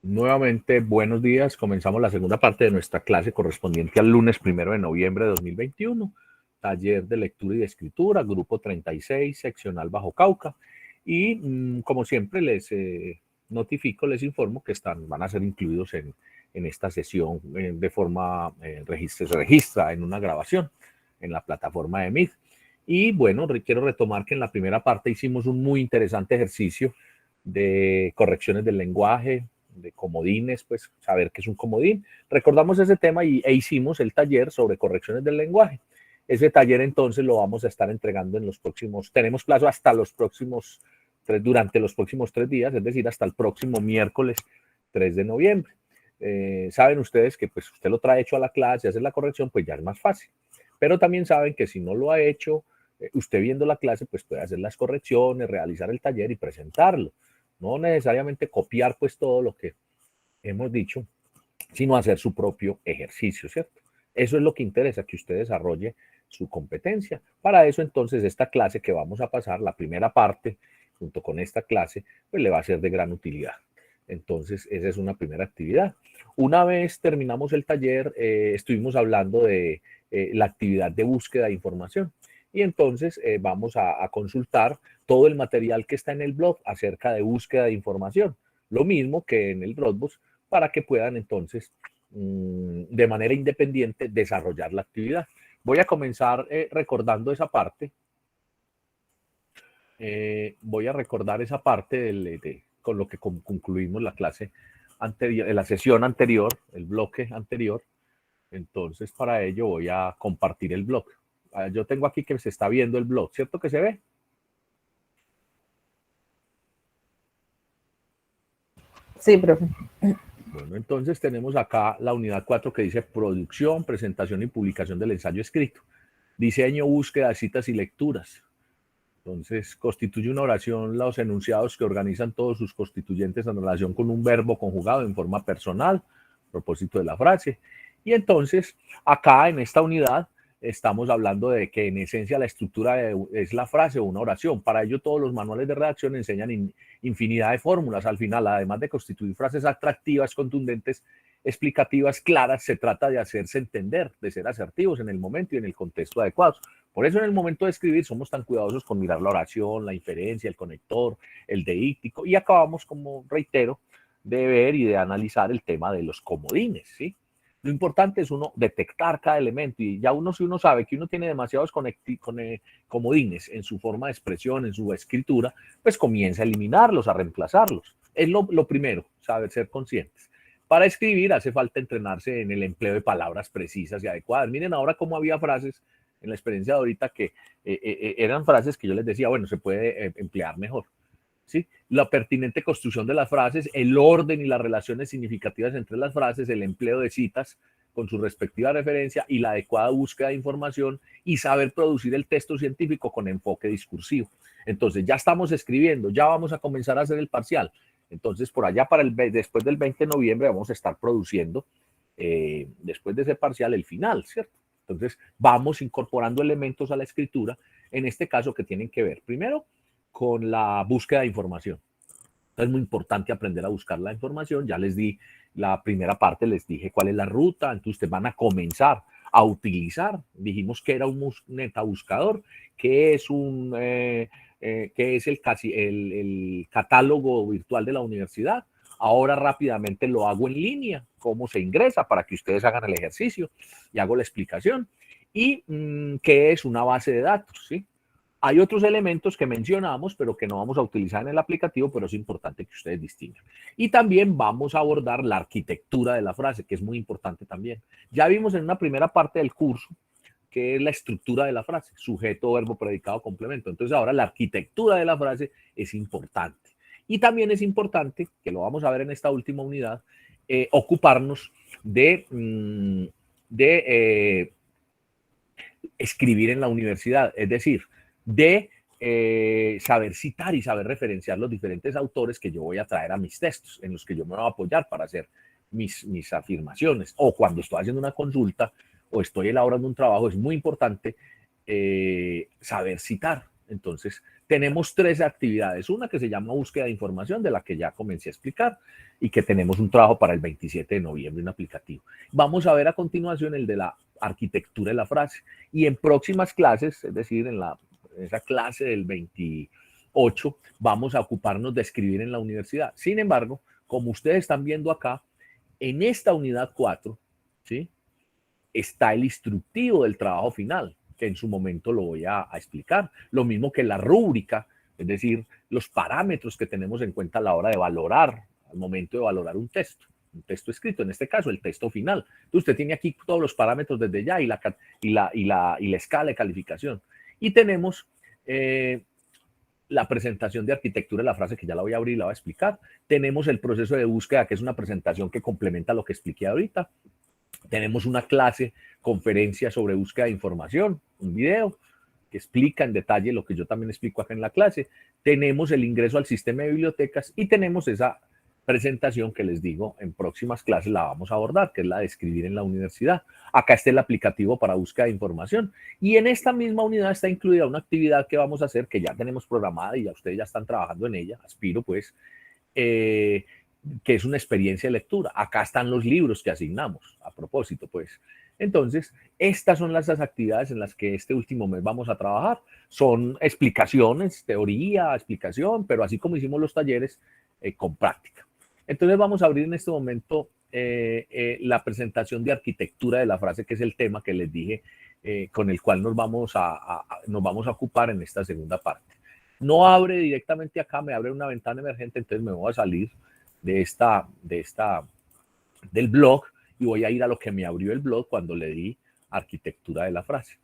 Nuevamente, buenos días. Comenzamos la segunda parte de nuestra clase correspondiente al lunes 1 de noviembre de 2021. Taller de lectura y de escritura, grupo 36, seccional Bajo Cauca. Y como siempre les notifico, les informo que van a ser incluidos en esta sesión de forma, se registra en una grabación en la plataforma de Meet. Y bueno, quiero retomar que en la primera parte hicimos un muy interesante ejercicio de correcciones del lenguaje, de comodines, pues saber qué es un comodín. Recordamos ese tema e hicimos el taller sobre correcciones del lenguaje. Ese taller entonces lo vamos a estar entregando en los próximos, tenemos plazo hasta los próximos durante los próximos 3 días, es decir, hasta el próximo miércoles 3 de noviembre. Saben ustedes que pues usted lo trae hecho a la clase, hace la corrección, pues ya es más fácil. Pero también saben que si no lo ha hecho, usted viendo la clase, pues puede hacer las correcciones, realizar el taller y presentarlo. No necesariamente copiar pues todo lo que hemos dicho, sino hacer su propio ejercicio, ¿cierto? Eso es lo que interesa, que usted desarrolle su competencia. Para eso entonces esta clase que vamos a pasar, la primera parte, junto con esta clase, pues le va a ser de gran utilidad. Entonces esa es una primera actividad. Una vez terminamos el taller, estuvimos hablando de la actividad de búsqueda de información. Y entonces vamos a consultar todo el material que está en el blog acerca de búsqueda de información. Lo mismo que en el Dropbox, para que puedan entonces de manera independiente desarrollar la actividad. Voy a comenzar recordando esa parte. Voy a recordar esa parte con lo que concluimos la clase anterior, la sesión anterior, el bloque anterior. Entonces, para ello voy a compartir el blog. Yo tengo aquí que se está viendo el blog, ¿cierto que se ve? Sí, profe. Bueno, entonces tenemos acá la unidad 4 que dice producción, presentación y publicación del ensayo escrito. Diseño, búsqueda, citas y lecturas. Entonces, constituye una oración los enunciados que organizan todos sus constituyentes en relación con un verbo conjugado en forma personal, a propósito de la frase. Y entonces, acá en esta unidad, estamos hablando de que en esencia la estructura es la frase o una oración. Para ello, todos los manuales de redacción enseñan infinidad de fórmulas. Al final, además de constituir frases atractivas, contundentes, explicativas, claras, se trata de hacerse entender, de ser asertivos en el momento y en el contexto adecuados. Por eso en el momento de escribir somos tan cuidadosos con mirar la oración, la inferencia, el conector, el deíctico, y acabamos, como reitero, de ver y de analizar el tema de los comodines, ¿sí? Lo importante es uno detectar cada elemento, y ya si uno sabe que uno tiene demasiados comodines en su forma de expresión, en su escritura, pues comienza a eliminarlos, a reemplazarlos. Es lo primero, saber ser conscientes. Para escribir hace falta entrenarse en el empleo de palabras precisas y adecuadas. Miren ahora cómo había frases en la experiencia de ahorita que eran frases que yo les decía, bueno, se puede emplear mejor. ¿Sí? La pertinente construcción de las frases, el orden y las relaciones significativas entre las frases, el empleo de citas con su respectiva referencia y la adecuada búsqueda de información y saber producir el texto científico con enfoque discursivo. Entonces, ya estamos escribiendo, ya vamos a comenzar a hacer el parcial. Entonces, por allá después del 20 de noviembre vamos a estar produciendo, después de ese parcial, el final, ¿cierto? Entonces, vamos incorporando elementos a la escritura, en este caso que tienen que ver, primero, con la búsqueda de información. Es muy importante aprender a buscar la información. Ya les di la primera parte, les dije cuál es la ruta. Entonces, ustedes van a comenzar a utilizar. Dijimos que era un metabuscador, que es que es el catálogo virtual de la universidad. Ahora rápidamente lo hago en línea, cómo se ingresa para que ustedes hagan el ejercicio y hago la explicación. Y qué es una base de datos, ¿sí? Hay otros elementos que mencionamos, pero que no vamos a utilizar en el aplicativo, pero es importante que ustedes distingan. Y también vamos a abordar la arquitectura de la frase, que es muy importante también. Ya vimos en una primera parte del curso que es la estructura de la frase, sujeto, verbo, predicado, complemento. Entonces ahora la arquitectura de la frase es importante. Y también es importante, que lo vamos a ver en esta última unidad, ocuparnos de escribir en la universidad, es decir, de saber citar y saber referenciar los diferentes autores que yo voy a traer a mis textos, en los que yo me voy a apoyar para hacer mis afirmaciones. O cuando estoy haciendo una consulta o estoy elaborando un trabajo, es muy importante saber citar. Entonces, tenemos 3 actividades. Una que se llama búsqueda de información, de la que ya comencé a explicar, y que tenemos un trabajo para el 27 de noviembre, un aplicativo. Vamos a ver a continuación el de la arquitectura de la frase. Y en próximas clases, es decir, en esa clase del 28, vamos a ocuparnos de escribir en la universidad. Sin embargo, como ustedes están viendo acá, en esta unidad 4, ¿sí?, está el instructivo del trabajo final, que en su momento lo voy a explicar. Lo mismo que la rúbrica, es decir, los parámetros que tenemos en cuenta a la hora de valorar, al momento de valorar un texto escrito, en este caso el texto final. Entonces usted tiene aquí todos los parámetros desde ya y la escala de calificación. Y tenemos la presentación de arquitectura de la frase, que ya la voy a abrir y la voy a explicar. Tenemos el proceso de búsqueda, que es una presentación que complementa lo que expliqué ahorita. Tenemos una clase, conferencia sobre búsqueda de información, un video que explica en detalle lo que yo también explico acá en la clase. Tenemos el ingreso al sistema de bibliotecas y tenemos esa presentación que les digo, en próximas clases la vamos a abordar, que es la de escribir en la universidad. Acá está el aplicativo para búsqueda de información y en esta misma unidad está incluida una actividad que vamos a hacer, que ya tenemos programada y ya ustedes ya están trabajando en ella, aspiro pues, que es una experiencia de lectura. Acá están los libros que asignamos, a propósito, pues. Entonces, estas son las actividades en las que este último mes vamos a trabajar. Son explicaciones, teoría, explicación, pero así como hicimos los talleres, con práctica. Entonces, vamos a abrir en este momento la presentación de arquitectura de la frase, que es el tema que les dije, con el cual nos vamos a ocupar en esta segunda parte. No abre directamente acá, me abre una ventana emergente, entonces me voy a salir del blog y voy a ir a lo que me abrió el blog cuando le di arquitectura de la frase.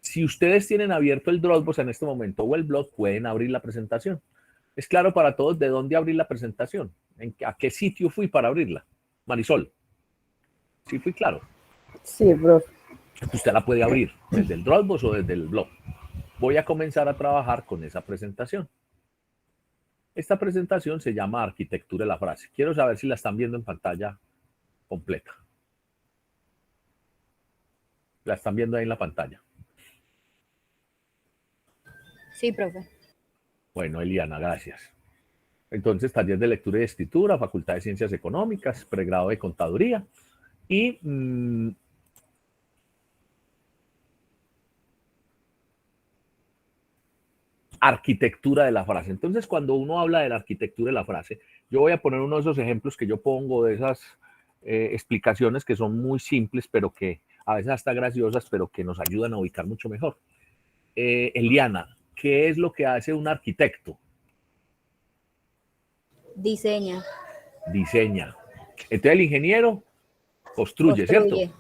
Si ustedes tienen abierto el Dropbox en este momento o el blog, pueden abrir la presentación. Es claro para todos de dónde abrir la presentación, a qué sitio fui para abrirla. Marisol, ¿sí fui claro? Sí, profe. Usted la puede abrir desde el Dropbox o desde el blog. Voy a comenzar a trabajar con esa presentación. Esta presentación se llama arquitectura de la frase. Quiero saber si la están viendo en pantalla completa. La están viendo ahí en la pantalla. Sí, profe. Bueno, Eliana, gracias. Entonces, taller de lectura y escritura, Facultad de Ciencias Económicas, pregrado de Contaduría y arquitectura de la frase. Entonces, cuando uno habla de la arquitectura de la frase, yo voy a poner uno de esos ejemplos que yo pongo, de esas explicaciones que son muy simples, pero que a veces hasta graciosas, pero que nos ayudan a ubicar mucho mejor. Eliana, ¿qué es lo que hace un arquitecto? Diseña. Diseña. Entonces, el ingeniero construye, ¿cierto? Sí.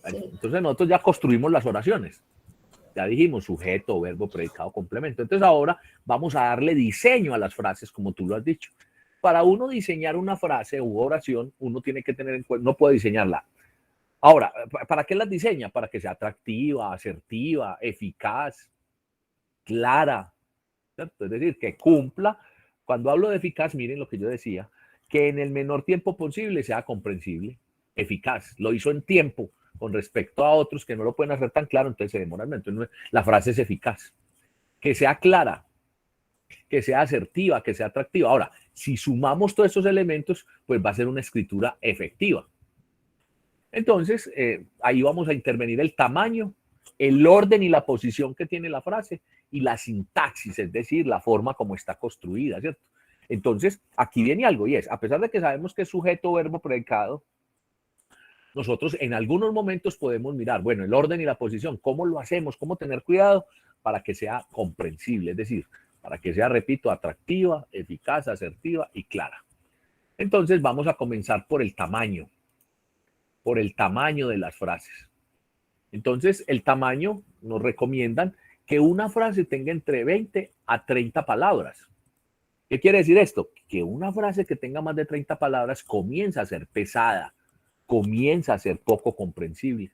Entonces, nosotros ya construimos las oraciones. Ya dijimos sujeto, verbo, predicado, complemento. Entonces ahora vamos a darle diseño a las frases, como tú lo has dicho. Para uno diseñar una frase u oración, uno tiene que tener en cuenta, no puede diseñarla. Ahora, ¿para qué las diseña? Para que sea atractiva, asertiva, eficaz, clara, ¿cierto? Es decir, que cumpla. Cuando hablo de eficaz, miren lo que yo decía, que en el menor tiempo posible sea comprensible, eficaz. Lo hizo en tiempo, con respecto a otros que no lo pueden hacer tan claro, entonces se demoran. Entonces la frase es eficaz. Que sea clara, que sea asertiva, que sea atractiva. Ahora, si sumamos todos estos elementos, pues va a ser una escritura efectiva. Entonces, ahí vamos a intervenir el tamaño, el orden y la posición que tiene la frase y la sintaxis, es decir, la forma como está construida, ¿cierto? Entonces, aquí viene algo y es, a pesar de que sabemos que es sujeto, verbo, predicado, nosotros en algunos momentos podemos mirar, bueno, el orden y la posición, ¿cómo lo hacemos? ¿Cómo tener cuidado para que sea comprensible? Es decir, para que sea, repito, atractiva, eficaz, asertiva y clara. Entonces vamos a comenzar por el tamaño de las frases. Entonces, el tamaño nos recomiendan que una frase tenga entre 20 a 30 palabras. ¿Qué quiere decir esto? Que una frase que tenga más de 30 palabras comienza a ser pesada, comienza a ser poco comprensible,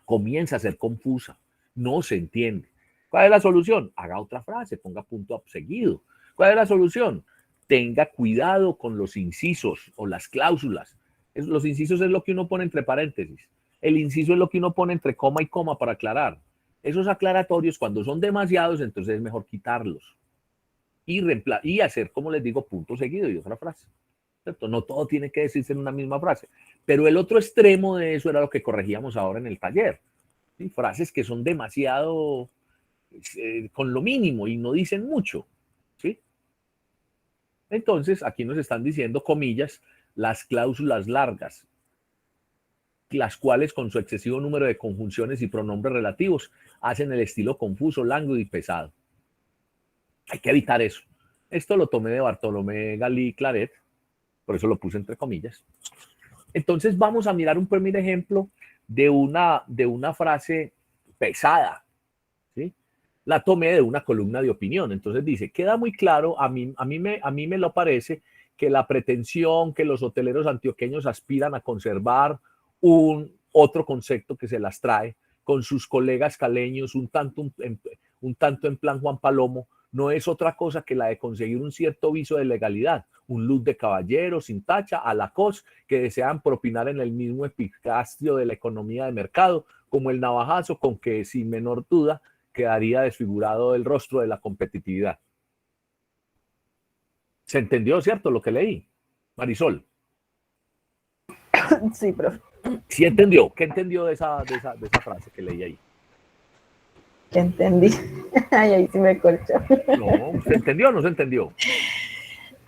comienza a ser confusa, no se entiende. ¿Cuál es la solución? Haga otra frase, ponga punto seguido. ¿Cuál es la solución? Tenga cuidado con los incisos o las cláusulas. Los incisos es lo que uno pone entre paréntesis. El inciso es lo que uno pone entre coma y coma para aclarar. Esos aclaratorios, cuando son demasiados, entonces es mejor quitarlos y hacer, como les digo, punto seguido y otra frase. ¿Cierto? No todo tiene que decirse en una misma frase. Pero el otro extremo de eso era lo que corregíamos ahora en el taller. ¿Sí? Frases que son demasiado con lo mínimo y no dicen mucho. ¿Sí? Entonces, aquí nos están diciendo, comillas, las cláusulas largas, las cuales con su excesivo número de conjunciones y pronombres relativos hacen el estilo confuso, lánguido y pesado. Hay que evitar eso. Esto lo tomé de Bartolomé Galí Claret, por eso lo puse entre comillas. Entonces vamos a mirar un primer ejemplo de una frase pesada, ¿sí? La tomé de una columna de opinión. Entonces dice, queda muy claro, a mí me lo parece, que la pretensión que los hoteleros antioqueños aspiran a conservar otro concepto que se las trae con sus colegas caleños, un tanto en plan Juan Palomo, no es otra cosa que la de conseguir un cierto viso de legalidad, un look de caballero sin tacha a la cos que desean propinar en el mismo epicastrio de la economía de mercado, como el navajazo con que, sin menor duda, quedaría desfigurado el rostro de la competitividad. ¿Se entendió, cierto, lo que leí? Marisol. Sí, profe. ¿Sí entendió? ¿Qué entendió de esa frase que leí ahí? ¿Qué entendí? Ay, ahí sí me corcho. No, ¿se entendió o no se entendió?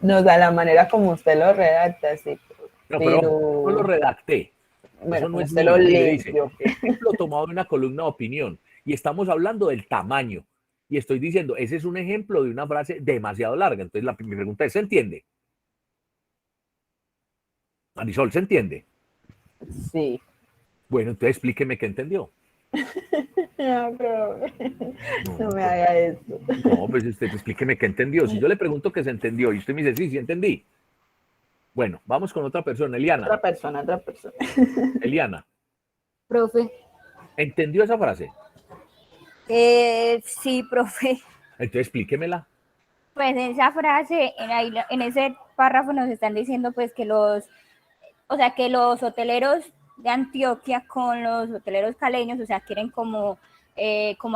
No, da la manera como usted lo redacta, sí. No, pero no lo redacté. Bueno, Eso no como es usted lo mío. Mire, dice, leyó. ejemplo tomado de una columna de opinión. Y estamos hablando del tamaño. Y estoy diciendo, ese es un ejemplo de una frase demasiado larga. Entonces, mi pregunta es, ¿se entiende? Marisol, ¿se entiende? Sí. Bueno, entonces explíqueme qué entendió. No, profe. No, No me pues, haga eso. no, pues usted explíqueme qué entendió. Si yo le pregunto qué se entendió y usted me dice, sí, sí entendí. Bueno, vamos con otra persona, Eliana. Otra persona, otra persona. Eliana, Profe. ¿entendió esa frase? Sí, profe. Entonces explíquemela. Pues en esa frase, en ese párrafo nos están diciendo pues que que los hoteleros de Antioquia con los hoteleros caleños, o sea, quieren como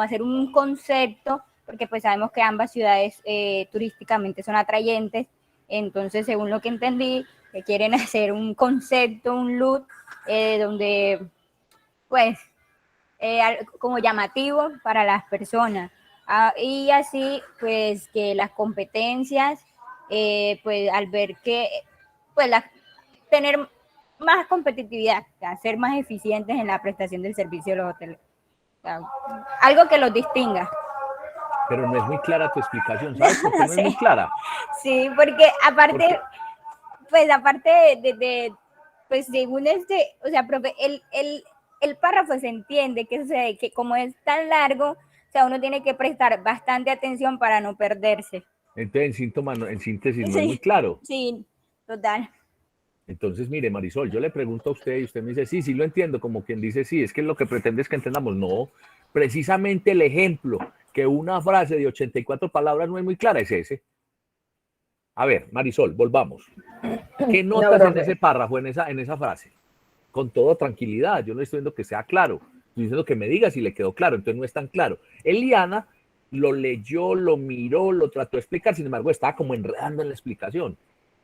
hacer un concepto, porque pues sabemos que ambas ciudades turísticamente son atrayentes, entonces según lo que entendí, que quieren hacer un concepto, un look, donde pues como llamativo para las personas. Y así, pues, que las competencias, pues, al ver que, pues, tener más competitividad, ser más eficientes en la prestación del servicio de los hoteles. O sea, algo que los distinga. Pero no es muy clara tu explicación, ¿sabes por qué no es muy clara? Sí, porque aparte, pues, aparte pues, según o sea, profe, el párrafo se entiende que sucede, que como es tan largo, o sea, uno tiene que prestar bastante atención para no perderse. Entonces, en síntesis, no es muy claro. Sí, total. Entonces, mire, Marisol, yo le pregunto a usted y usted me dice, sí, sí lo entiendo, como quien dice, sí, es que lo que pretende es que entendamos. No, precisamente el ejemplo que una frase de 84 palabras no es muy clara es ese. A ver, Marisol, volvamos. ¿Qué notas en ese párrafo, en esa frase? Con toda tranquilidad, yo no estoy diciendo que sea claro, estoy diciendo que me diga si le quedó claro, entonces no es tan claro. Eliana lo leyó, lo miró, lo trató de explicar, sin embargo, estaba como enredando en la explicación.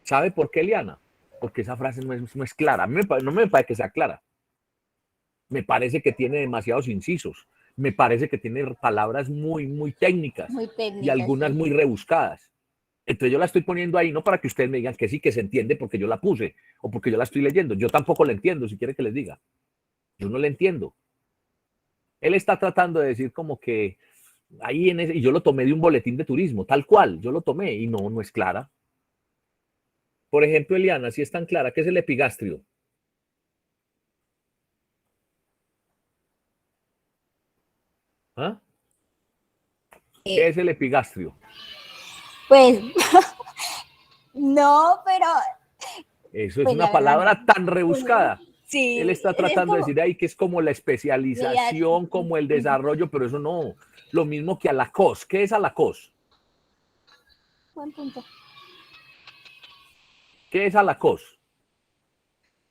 ¿Sabe por qué, Eliana? Porque esa frase no es clara. A mí no me parece que sea clara. Me parece que tiene demasiados incisos. Me parece que tiene palabras muy, muy técnicas, y algunas sí. muy rebuscadas. Entonces yo la estoy poniendo ahí no para que ustedes me digan que sí, que se entiende porque yo la puse o porque yo la estoy leyendo. Yo tampoco la entiendo, si quiere que les diga. Yo no la entiendo. Él está tratando de decir como que ahí y yo lo tomé de un boletín de turismo, tal cual, yo lo tomé y no es clara. Por ejemplo, Eliana, si es tan clara, ¿qué es el epigastrio? ¿Ah? ¿Qué es el epigastrio? Pues, no, pero... Eso es Pues una la verdad, palabra tan rebuscada. Él sí, está tratando de decir ahí que es como la especialización, como el desarrollo, pero eso no. Lo mismo que a la COS. ¿Qué es a la COS? Buen punto. ¿Qué es a la COS?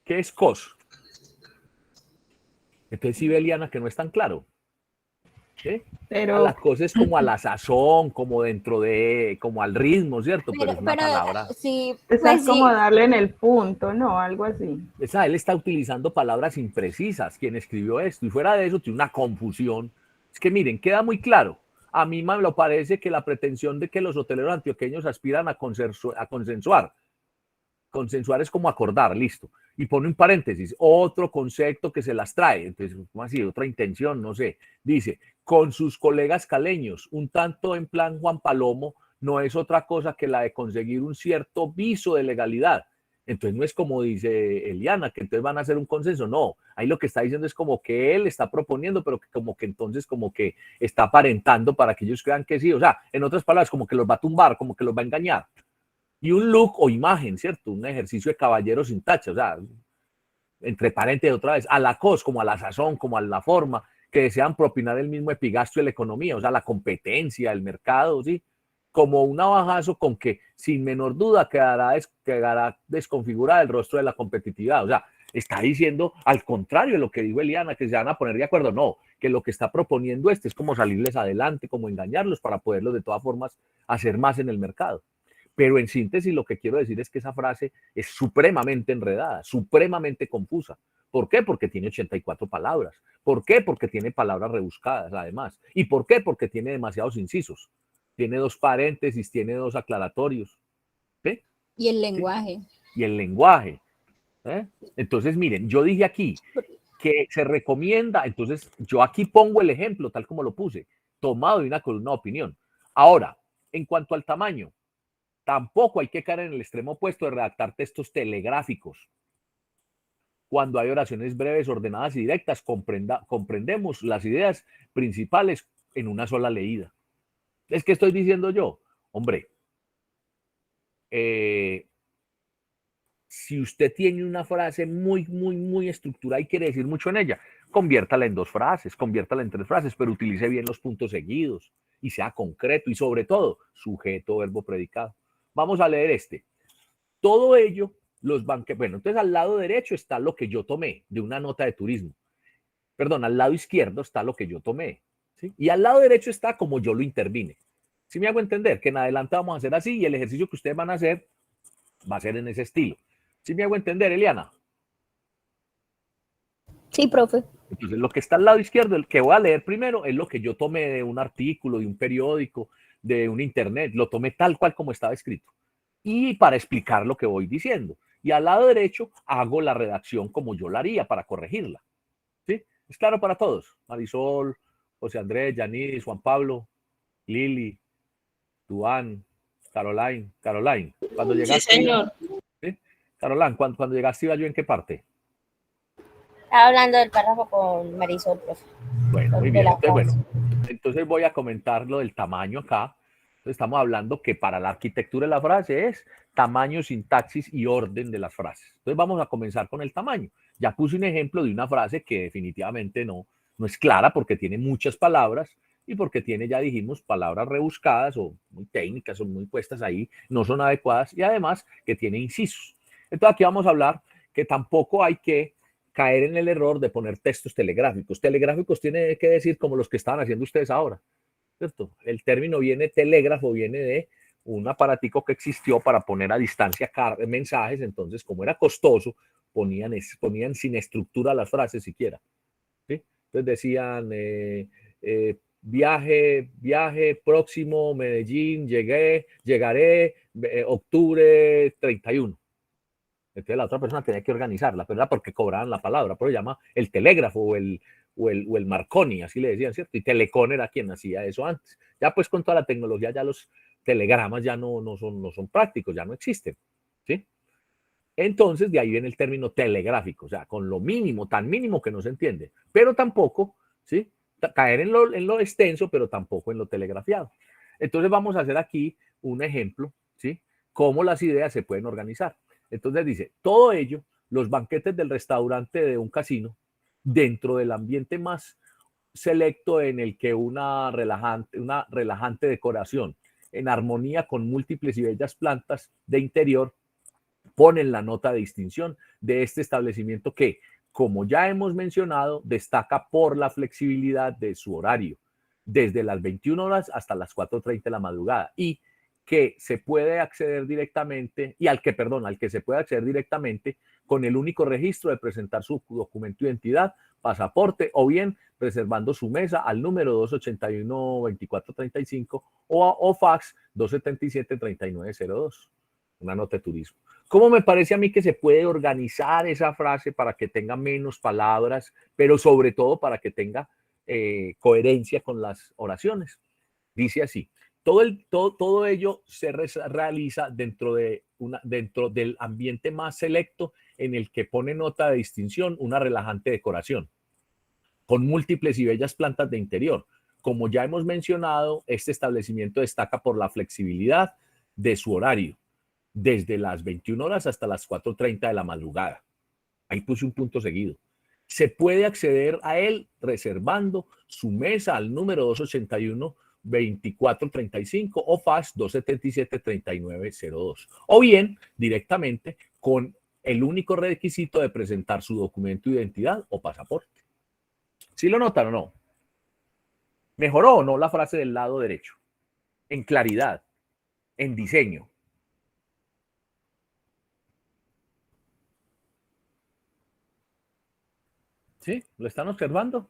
¿Qué es COS? Entonces sí ve, Eliana, que no es tan claro. ¿sí? Pero, La cosa es como a la sazón, como dentro de, como al ritmo, ¿cierto? Pero es una palabra. sí, esa es pues como sí, darle en el punto, ¿no? Algo así. Él está utilizando palabras imprecisas, quien escribió esto, y fuera de eso tiene una confusión. Es que miren, queda muy claro. A mí me lo parece que la pretensión de que los hoteleros antioqueños aspiran a consensuar. Consensuar es como acordar, listo. Y pone un paréntesis, otro concepto que se las trae. Entonces, ¿cómo así? Otra intención, no sé. Dice, con sus colegas caleños, un tanto en plan Juan Palomo, no es otra cosa que la de conseguir un cierto viso de legalidad. Entonces no es como dice Eliana, que entonces van a hacer un consenso. No, ahí lo que está diciendo es como que él está proponiendo, pero que como que entonces como que está aparentando para que ellos crean que sí. O sea, en otras palabras, como que los va a tumbar, como que los va a engañar. Y un look o imagen, ¿cierto? Un ejercicio de caballero sin tacha, o sea, entre paréntesis otra vez, a la cos, como a la sazón, como a la forma, que desean propinar el mismo epigastrio de la economía, o sea, la competencia, el mercado, ¿sí? Como un navajazo con que, sin menor duda, quedará desconfigurada el rostro de la competitividad. O sea, está diciendo al contrario de lo que dijo Eliana, que se van a poner de acuerdo. No, que lo que está proponiendo es como salirles adelante, como engañarlos para poderlos de todas formas hacer más en el mercado. Pero en síntesis lo que quiero decir es que esa frase es supremamente enredada, supremamente confusa. ¿Por qué? Porque tiene 84 palabras. ¿Por qué? Porque tiene palabras rebuscadas además. ¿Y por qué? Porque tiene demasiados incisos. Tiene 2 paréntesis, tiene 2 aclaratorios. ¿Sí? y el ¿Sí? lenguaje. Y el lenguaje. ¿Eh? Entonces, miren, yo dije aquí que se recomienda, entonces yo aquí pongo el ejemplo tal como lo puse, tomado de una columna de opinión. Ahora, en cuanto al tamaño, tampoco hay que caer en el extremo opuesto de redactar textos telegráficos. Cuando hay oraciones breves, ordenadas y directas, comprendemos las ideas principales en una sola leída. Es que estoy diciendo yo, hombre, si usted tiene una frase muy estructurada y quiere decir mucho en ella, conviértala en 2 frases, conviértala en 3 frases, pero utilice bien los puntos seguidos y sea concreto y sobre todo sujeto, verbo, predicado. Vamos a leer este. Todo ello, los banqueros, bueno, entonces al lado derecho está lo que yo tomé de una nota de turismo. Perdón, al lado izquierdo está lo que yo tomé. ¿Sí? Y al lado derecho está como yo lo intervine. ¿Sí me hago entender? Que en adelante vamos a hacer así y el ejercicio que ustedes van a hacer va a ser en ese estilo. ¿Sí me hago entender, Eliana? Sí, profe. Entonces, lo que está al lado izquierdo, el que voy a leer primero, es lo que yo tomé de un artículo, de un periódico, de un internet. Lo tomé tal cual como estaba escrito. Y para explicar lo que voy diciendo. Y al lado derecho hago la redacción como yo la haría para corregirla. ¿Sí? ¿Es claro para todos? Marisol, José Andrés, Yanis, Juan Pablo, Lili, Duan, Caroline. Caroline, cuando Sí, llegaste, señor. ¿sí? Caroline, cuando llegaste iba yo en qué parte. Estaba hablando del párrafo con Marisol, profe. Bueno, muy De bien. la Entonces, frase. bueno, entonces voy a comentar lo del tamaño acá. Entonces, estamos hablando que para la arquitectura de la frase es tamaño, sintaxis y orden de las frases. Entonces vamos a comenzar con el tamaño. Ya puse un ejemplo de una frase que definitivamente no es clara porque tiene muchas palabras y porque tiene, ya dijimos, palabras rebuscadas o muy técnicas o muy puestas ahí, no son adecuadas y además que tiene incisos. Entonces aquí vamos a hablar que tampoco hay que caer en el error de poner textos telegráficos. Telegráficos tiene que decir como los que estaban haciendo ustedes ahora, ¿cierto? El término viene, telégrafo viene de un aparatico que existió para poner a distancia mensajes, entonces como era costoso, ponían sin estructura las frases siquiera. ¿Sí? Entonces decían, viaje próximo, Medellín, llegaré, octubre 31. Entonces la otra persona tenía que organizarla, pero era porque cobraban la palabra, pero se llama el telégrafo o el Marconi, así le decían, ¿cierto? Y Telecom era quien hacía eso antes. Ya pues con toda la tecnología ya los telegramas ya no son prácticos, ya no existen, ¿sí? Entonces de ahí viene el término telegráfico, o sea, con lo mínimo, tan mínimo que no se entiende, pero tampoco, ¿sí? Caer en lo extenso, pero tampoco en lo telegrafiado. Entonces vamos a hacer aquí un ejemplo, ¿sí? Cómo las ideas se pueden organizar. Entonces dice, todo ello, los banquetes del restaurante de un casino, dentro del ambiente más selecto en el que una relajante decoración, en armonía con múltiples y bellas plantas de interior, ponen la nota de distinción de este establecimiento que, como ya hemos mencionado, destaca por la flexibilidad de su horario. desde las 21 horas hasta las 4:30 de la madrugada, y que se puede acceder directamente, y al que se puede acceder directamente con el único registro de presentar su documento de identidad, pasaporte, o bien reservando su mesa al número 281-2435 o fax 277-3902. Una nota de turismo. ¿Cómo me parece a mí que se puede organizar esa frase para que tenga menos palabras, pero sobre todo para que tenga coherencia con las oraciones? Dice así: todo ello se realiza dentro del ambiente más selecto, en el que pone nota de distinción una relajante decoración, con múltiples y bellas plantas de interior. Como ya hemos mencionado, este establecimiento destaca por la flexibilidad de su horario, desde las 21 horas hasta las 4:30 de la madrugada. Ahí puse un punto seguido. Se puede acceder a él reservando su mesa al número 281-2435 o fax 277-3902, o bien directamente con el único requisito de presentar su documento de identidad o pasaporte. ¿Sí lo notan o no? ¿Mejoró o no la frase del lado derecho? En claridad, en diseño. ¿Sí? ¿Lo están observando?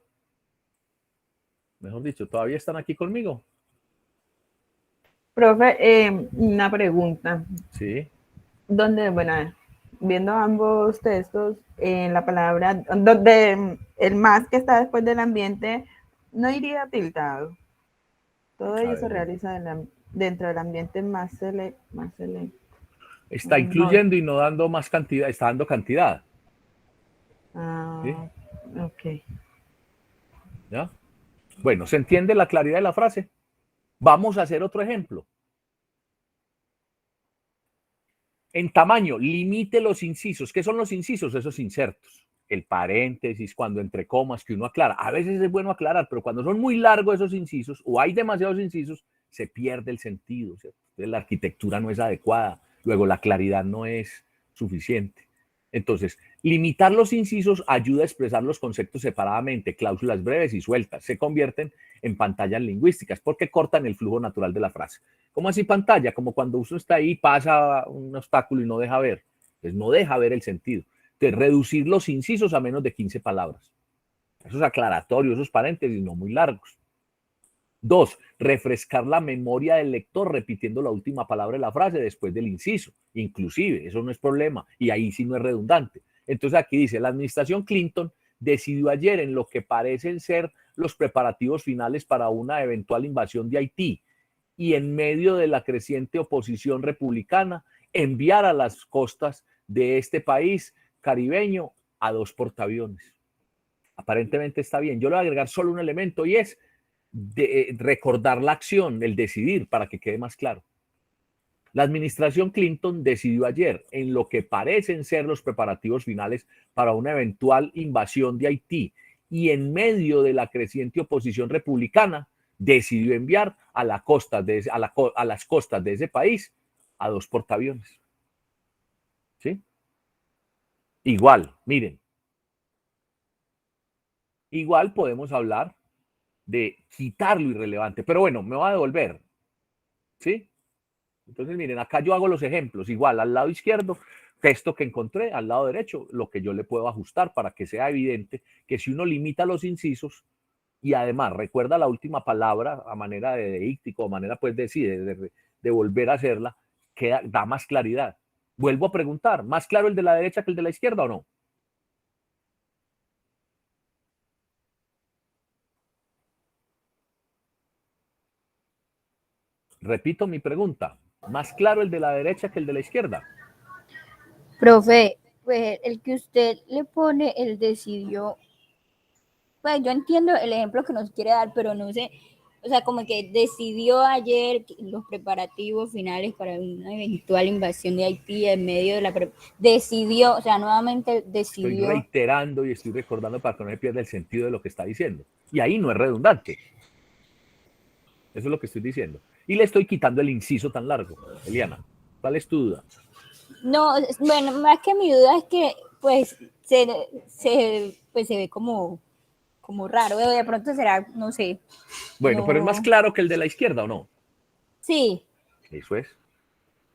Mejor dicho, ¿todavía están aquí conmigo? Profe, una pregunta. Sí. Donde, bueno, viendo ambos textos, en la palabra, donde el más que está después del ambiente, no iría tiltado. Todo ello se realiza dentro del ambiente más selecto. Está incluyendo y no dando más cantidad, está dando cantidad. ¿Sí? Ok. ¿Ya? Bueno, ¿se entiende la claridad de la frase? Vamos a hacer otro ejemplo. En tamaño, limite los incisos. ¿Qué son los incisos? Esos insertos. El paréntesis, cuando entre comas, que uno aclara. A veces es bueno aclarar, pero cuando son muy largos esos incisos, o hay demasiados incisos, se pierde el sentido, ¿cierto? Entonces, la arquitectura no es adecuada. Luego, la claridad no es suficiente. Entonces, limitar los incisos ayuda a expresar los conceptos separadamente. Cláusulas breves y sueltas se convierten en pantallas lingüísticas porque cortan el flujo natural de la frase. ¿Cómo así pantalla? Como cuando uno está ahí, pasa un obstáculo y no deja ver. Pues no deja ver el sentido. Entonces, reducir los incisos a menos de 15 palabras. Esos aclaratorios, esos paréntesis no muy largos. 2. Refrescar la memoria del lector repitiendo la última palabra de la frase después del inciso. Inclusive, eso no es problema. Y ahí sí no es redundante. Entonces aquí dice: la administración Clinton decidió ayer, en lo que parecen ser los preparativos finales para una eventual invasión de Haití, y en medio de la creciente oposición republicana, enviar a las costas de este país caribeño a 2 portaaviones. Aparentemente está bien. Yo le voy a agregar solo un elemento, y es recordar la acción, el decidir, para que quede más claro. La administración Clinton decidió ayer, en lo que parecen ser los preparativos finales para una eventual invasión de Haití, y en medio de la creciente oposición republicana, decidió enviar a las costas de ese país a 2 portaaviones. ¿Sí? Igual, miren. Igual podemos hablar de quitar lo irrelevante, pero bueno, me voy a devolver. ¿Sí? Entonces, miren, acá yo hago los ejemplos. Igual, al lado izquierdo, texto que encontré, al lado derecho, lo que yo le puedo ajustar para que sea evidente que si uno limita los incisos y además recuerda la última palabra a manera de deíctico, a manera pues de volver a hacerla, da más claridad. Vuelvo a preguntar: ¿más claro el de la derecha que el de la izquierda o no? Repito mi pregunta: ¿más claro el de la derecha que el de la izquierda? Profe, pues el que usted le pone, él decidió, pues yo entiendo el ejemplo que nos quiere dar, pero no sé, o sea, como que decidió ayer los preparativos finales para una eventual invasión de Haití en medio de la... decidió, o sea, nuevamente decidió... Estoy reiterando y estoy recordando para que no se pierda el sentido de lo que está diciendo. Y ahí no es redundante. Eso es lo que estoy diciendo. Y le estoy quitando el inciso tan largo. Eliana, ¿cuál es tu duda? No, bueno, más que mi duda es que pues se ve como como raro. De pronto será, no sé. Bueno, no. pero es más claro que el de la izquierda, ¿o no? Sí. Eso es.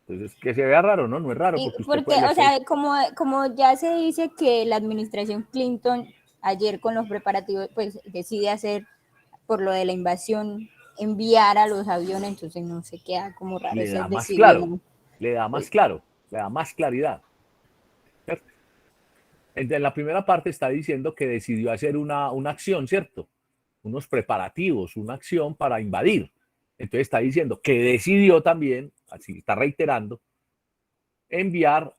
Entonces, que se vea raro, ¿no? No es raro. Y Porque, porque, o sea, como ya se dice que la administración Clinton ayer con los preparativos, pues decide hacer por lo de la invasión, enviar a los aviones, entonces no se queda como raro le ese da más decidió. claro, le da más claro, le da más claridad. ¿Cierto? En la primera parte está diciendo que decidió hacer una acción, ¿cierto? Unos preparativos, una acción para invadir. Entonces está diciendo que decidió también, así está reiterando, enviar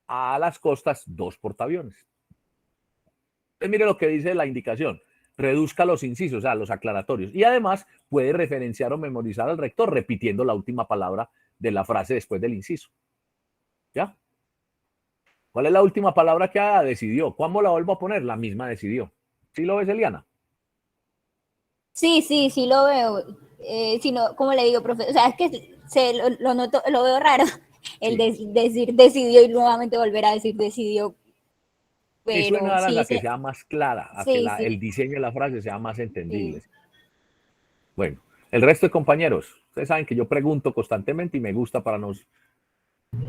a las costas 2 portaaviones. Entonces mire lo que dice la indicación. Reduzca los incisos, o sea, los aclaratorios. Y además puede referenciar o memorizar al rector repitiendo la última palabra de la frase después del inciso. ¿Ya? ¿Cuál es la última palabra que decidió? ¿Cuándo la vuelvo a poner? La misma decidió. ¿Sí lo ves, Eliana? Sí lo veo. Si no, como le digo, profe, o sea, es que lo noto, lo veo raro. El Sí. decir decidió y nuevamente volver a decir decidió. Eso en Pero aras sí, a que sea más clara, a que sí. el diseño de la frase sea más entendible. Sí. Bueno, el resto de compañeros, ustedes saben que yo pregunto constantemente y me gusta para nos.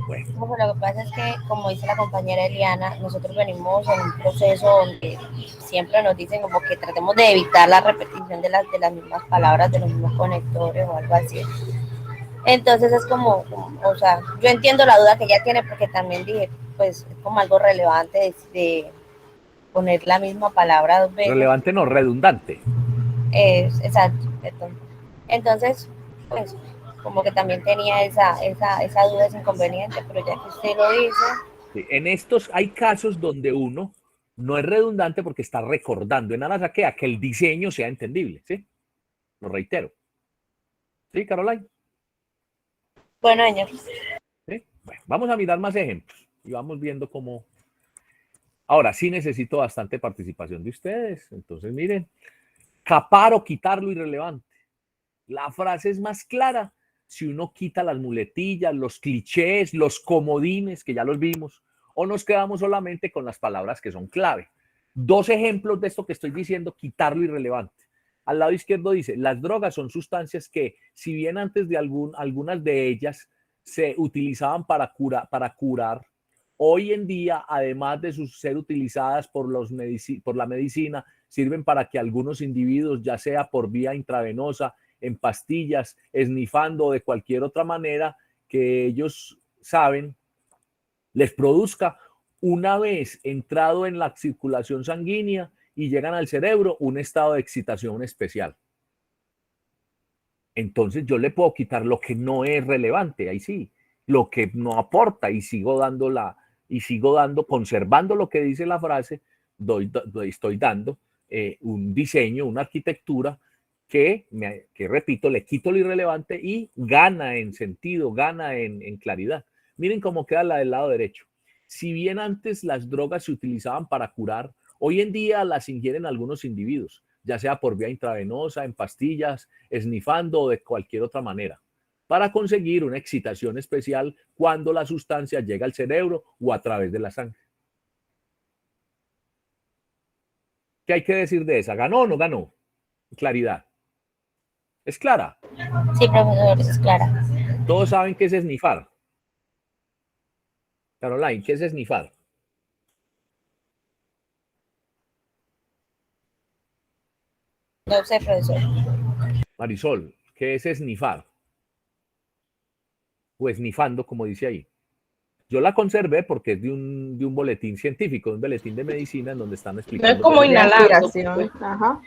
Bueno. Bueno, lo que pasa es que, como dice la compañera Eliana, nosotros venimos en un proceso donde siempre nos dicen como que tratemos de evitar la repetición de las mismas palabras, de los mismos conectores o algo así. Entonces es como, o sea, yo entiendo la duda que ella tiene porque también dije, pues es como algo relevante de poner la misma palabra 2 veces. Relevante no, redundante. Exacto. Entonces, pues, como que también tenía esa duda, ese inconveniente, pero ya que usted lo dice. Sí, en estos hay casos donde uno no es redundante porque está recordando en aras a que el diseño sea entendible, ¿sí? Lo reitero. ¿Sí, Caroline? Bueno, señor. ¿Sí? Bueno, vamos a mirar más ejemplos y vamos viendo cómo. Ahora sí necesito bastante participación de ustedes. Entonces, miren, capar o quitar lo irrelevante. La frase es más clara si uno quita las muletillas, los clichés, los comodines, que ya los vimos, o nos quedamos solamente con las palabras que son clave. 2 ejemplos de esto que estoy diciendo, quitar lo irrelevante. Al lado izquierdo dice, las drogas son sustancias que, si bien antes de algunas de ellas se utilizaban para curar, hoy en día, además de ser utilizadas por la medicina, sirven para que algunos individuos, ya sea por vía intravenosa, en pastillas, esnifando o de cualquier otra manera que ellos saben, les produzca, una vez entrado en la circulación sanguínea y llegan al cerebro, un estado de excitación especial. Entonces yo le puedo quitar lo que no es relevante, ahí sí, lo que no aporta y sigo dando, conservando lo que dice la frase, estoy dando un diseño, una arquitectura que repito, le quito lo irrelevante y gana en sentido, gana en claridad. Miren cómo queda la del lado derecho. Si bien antes las drogas se utilizaban para curar, hoy en día las ingieren algunos individuos, ya sea por vía intravenosa, en pastillas, esnifando o de cualquier otra manera, para conseguir una excitación especial cuando la sustancia llega al cerebro o a través de la sangre. ¿Qué hay que decir de esa? ¿Ganó o no ganó? Claridad. ¿Es clara? Sí, profesor, es clara. Todos saben qué es esnifar. Caroline, ¿qué es esnifar? No sé, profesor. Marisol, ¿qué es esnifar? O esnifando, como dice ahí. Yo la conservé porque es de un boletín científico, de un boletín de medicina en donde están explicando. No es como inhalando, pues. Ajá.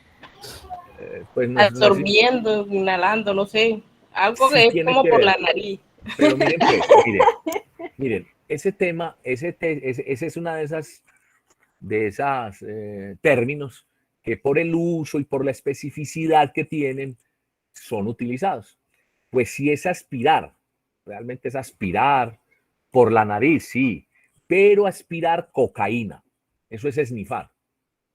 Pues no, absorbiendo, inhalando, no sé. Algo sí que es tiene como que por ver. la nariz. Pero miren, pues, miren, ese tema, ese es una de esas términos que por el uso y por la especificidad que tienen son utilizados. Pues si es aspirar, realmente es aspirar por la nariz, sí, pero aspirar cocaína, eso es esnifar.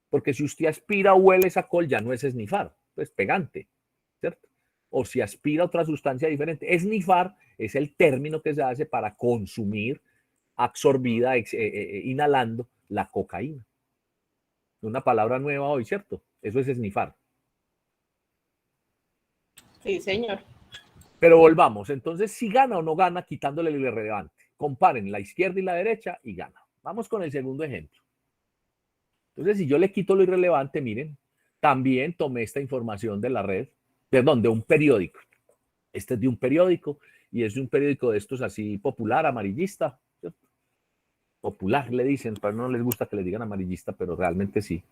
Porque si usted aspira o huele esa col, ya no es esnifar, es pegante, ¿cierto? O si aspira otra sustancia diferente. Esnifar es el término que se hace para consumir absorbida, inhalando la cocaína. Una palabra nueva hoy, ¿cierto? Eso es esnifar. Sí, señor. Pero volvamos, entonces, si gana o no gana quitándole lo irrelevante. Comparen la izquierda y la derecha y gana. Vamos con el segundo ejemplo. Entonces, si yo le quito lo irrelevante, miren, también tomé esta información de la red, perdón, de un periódico. Este es de un periódico y es de un periódico de estos así popular, amarillista, ¿cierto? Popular le dicen, pero no les gusta que le digan amarillista, pero realmente sí.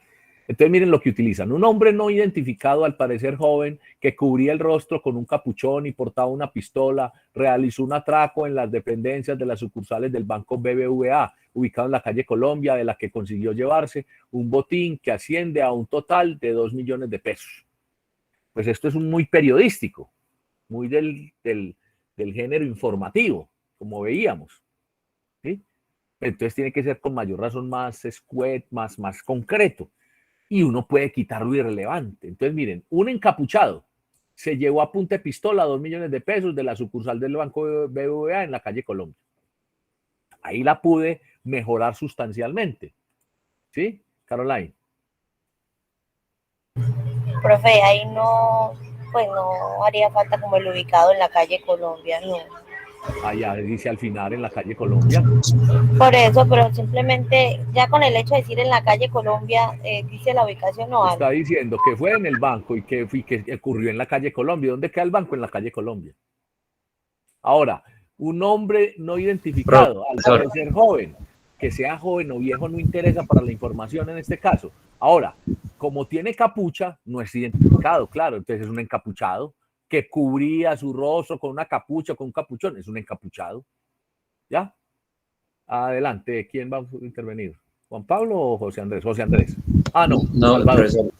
Entonces miren lo que utilizan. Un hombre no identificado, al parecer joven, que cubría el rostro con un capuchón y portaba una pistola, realizó un atraco en las dependencias de las sucursales del Banco BBVA, ubicado en la calle Colombia, de la que consiguió llevarse un botín que asciende a un total de 2 millones de pesos. Pues esto es muy periodístico, muy del género informativo, como veíamos, ¿sí? Entonces tiene que ser con mayor razón más escuet, más concreto. Y uno puede quitar lo irrelevante. Entonces, miren, un encapuchado se llevó a punta de pistola 2 millones de pesos de la sucursal del Banco BBVA en la calle Colombia. Ahí la pude mejorar sustancialmente. ¿Sí, Caroline? Profe, ahí no, pues no haría falta como el ubicado en la calle Colombia, no. Allá dice al final en la calle Colombia. Por eso, pero simplemente ya con el hecho de decir en la calle Colombia, dice la ubicación o algo. Está diciendo que fue en el banco y que ocurrió en la calle Colombia. ¿Dónde queda el banco? En la calle Colombia. Ahora, un hombre no identificado, al parecer joven, que sea joven o viejo no interesa para la información en este caso. Ahora, como tiene capucha, no es identificado, claro, entonces es un encapuchado que cubría su rostro con una capucha, con un capuchón, es un encapuchado. ¿Ya? Adelante, ¿quién va a intervenir? ¿Juan Pablo o José Andrés? José Andrés. Ah, no. No, profesor,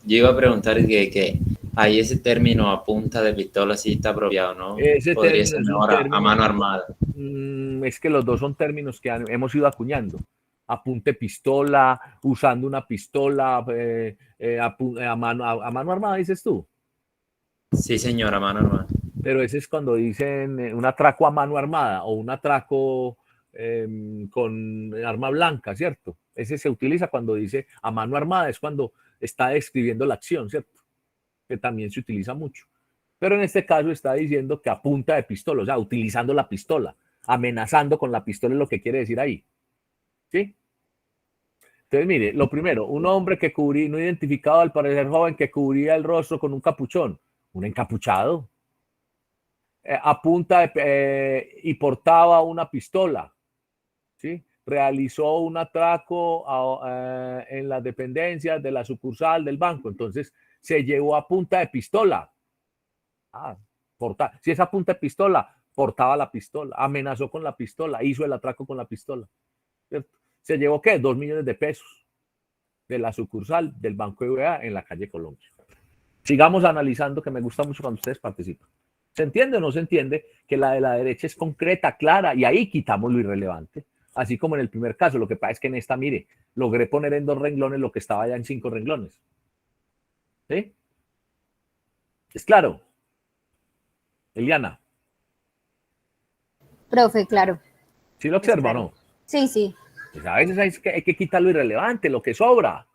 yo iba a preguntar que ahí ese término a punta de pistola sí está apropiado, ¿no? Ese podría ser mejor a mano armada. Es que los dos son términos que hemos ido acuñando. Apunte pistola, usando una pistola, a mano armada, dices tú. Sí, señor, a mano armada. Pero ese es cuando dicen un atraco a mano armada o un atraco con arma blanca, ¿cierto? Ese se utiliza cuando dice a mano armada, es cuando está describiendo la acción, ¿cierto? Que también se utiliza mucho. Pero en este caso está diciendo que a punta de pistola, o sea, utilizando la pistola, amenazando con la pistola es lo que quiere decir ahí. ¿Sí? Entonces, mire, lo primero, un hombre que cubría, no identificado al parecer joven, que cubría el rostro con un capuchón, un encapuchado. A punta y portaba una pistola. ¿Sí? Realizó un atraco en las dependencias de la sucursal del banco. Entonces, se llevó a punta de pistola. Si es a punta de pistola, portaba la pistola, amenazó con la pistola, hizo el atraco con la pistola. ¿Cierto? ¿Se llevó qué? 2 millones de pesos de la sucursal del Banco BBVA en la calle Colombia. Sigamos analizando, que me gusta mucho cuando ustedes participan. ¿Se entiende o no se entiende? Que la de la derecha es concreta, clara, y ahí quitamos lo irrelevante. Así como en el primer caso, lo que pasa es que en esta, mire, logré poner en 2 renglones lo que estaba ya en 5 renglones. ¿Sí? ¿Es claro? Eliana. Profe, claro. ¿Sí lo observa o no? Sí, sí. Pues a veces hay que quitar lo irrelevante, lo que sobra.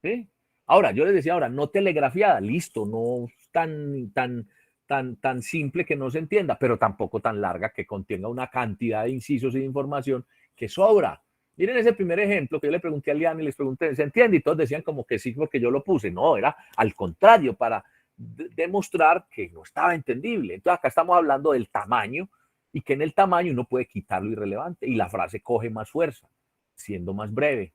¿Sí? Ahora, yo les decía ahora, no telegrafiada, listo, no tan simple que no se entienda, pero tampoco tan larga que contenga una cantidad de incisos y de información que sobra. Miren ese primer ejemplo que yo le pregunté a Liana y les pregunté, ¿se entiende? Y todos decían como que sí, porque yo lo puse. No, era al contrario, para demostrar que no estaba entendible. Entonces acá estamos hablando del tamaño y que en el tamaño uno puede quitar lo irrelevante y la frase coge más fuerza, siendo más breve.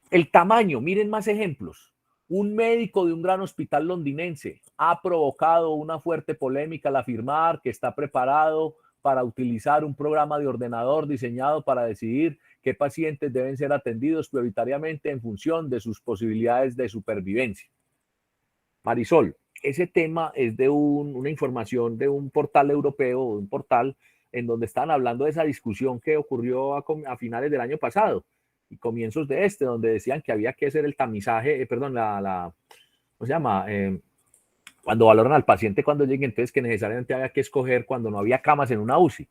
El tamaño, miren más ejemplos. Un médico de un gran hospital londinense ha provocado una fuerte polémica al afirmar que está preparado para utilizar un programa de ordenador diseñado para decidir qué pacientes deben ser atendidos prioritariamente en función de sus posibilidades de supervivencia. Marisol, ese tema es de una información de un portal europeo, un portal en donde están hablando de esa discusión que ocurrió a finales del año pasado y comienzos de donde decían que había que hacer el tamizaje, ¿cómo se llama? Cuando valoran al paciente cuando llegue, entonces que necesariamente había que escoger cuando no había camas en una UCI.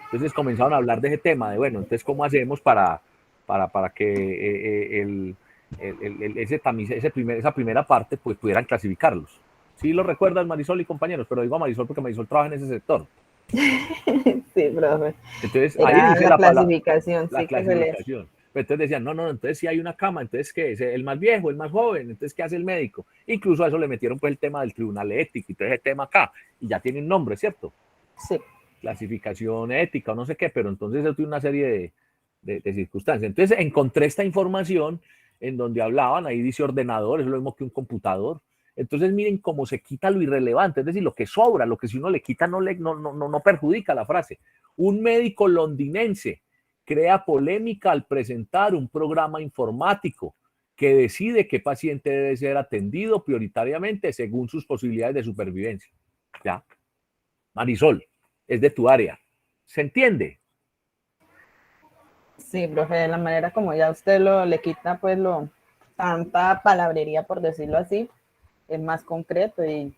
Entonces comenzaron a hablar de ese tema, de bueno, entonces ¿cómo hacemos para para que esa primera parte pues pudieran clasificarlos. Sí lo recuerdan, Marisol y compañeros, pero digo a Marisol porque Marisol trabaja en ese sector. Sí, profe. Entonces, Era ahí dice la clasificación, la sí, que se les... clasificación. Pero entonces decían, no, entonces si hay una cama, entonces ¿qué es? ¿El más viejo, el más joven? Entonces, ¿qué hace el médico? Incluso a eso le metieron pues el tema del tribunal ético y todo ese tema acá, y ya tiene un nombre, ¿cierto? Sí. Clasificación ética o no sé qué, pero entonces eso tiene una serie de circunstancias. Entonces encontré esta información en donde hablaban, ahí dice ordenador, es lo mismo que un computador. Entonces miren cómo se quita lo irrelevante, es decir, lo que sobra, lo que si uno le quita no perjudica la frase. Un médico londinense crea polémica al presentar un programa informático que decide qué paciente debe ser atendido prioritariamente según sus posibilidades de supervivencia. ¿Ya? Marisol, es de tu área. ¿Se entiende? Sí, profe, de la manera como ya usted le quita pues tanta palabrería, por decirlo así, es más concreto y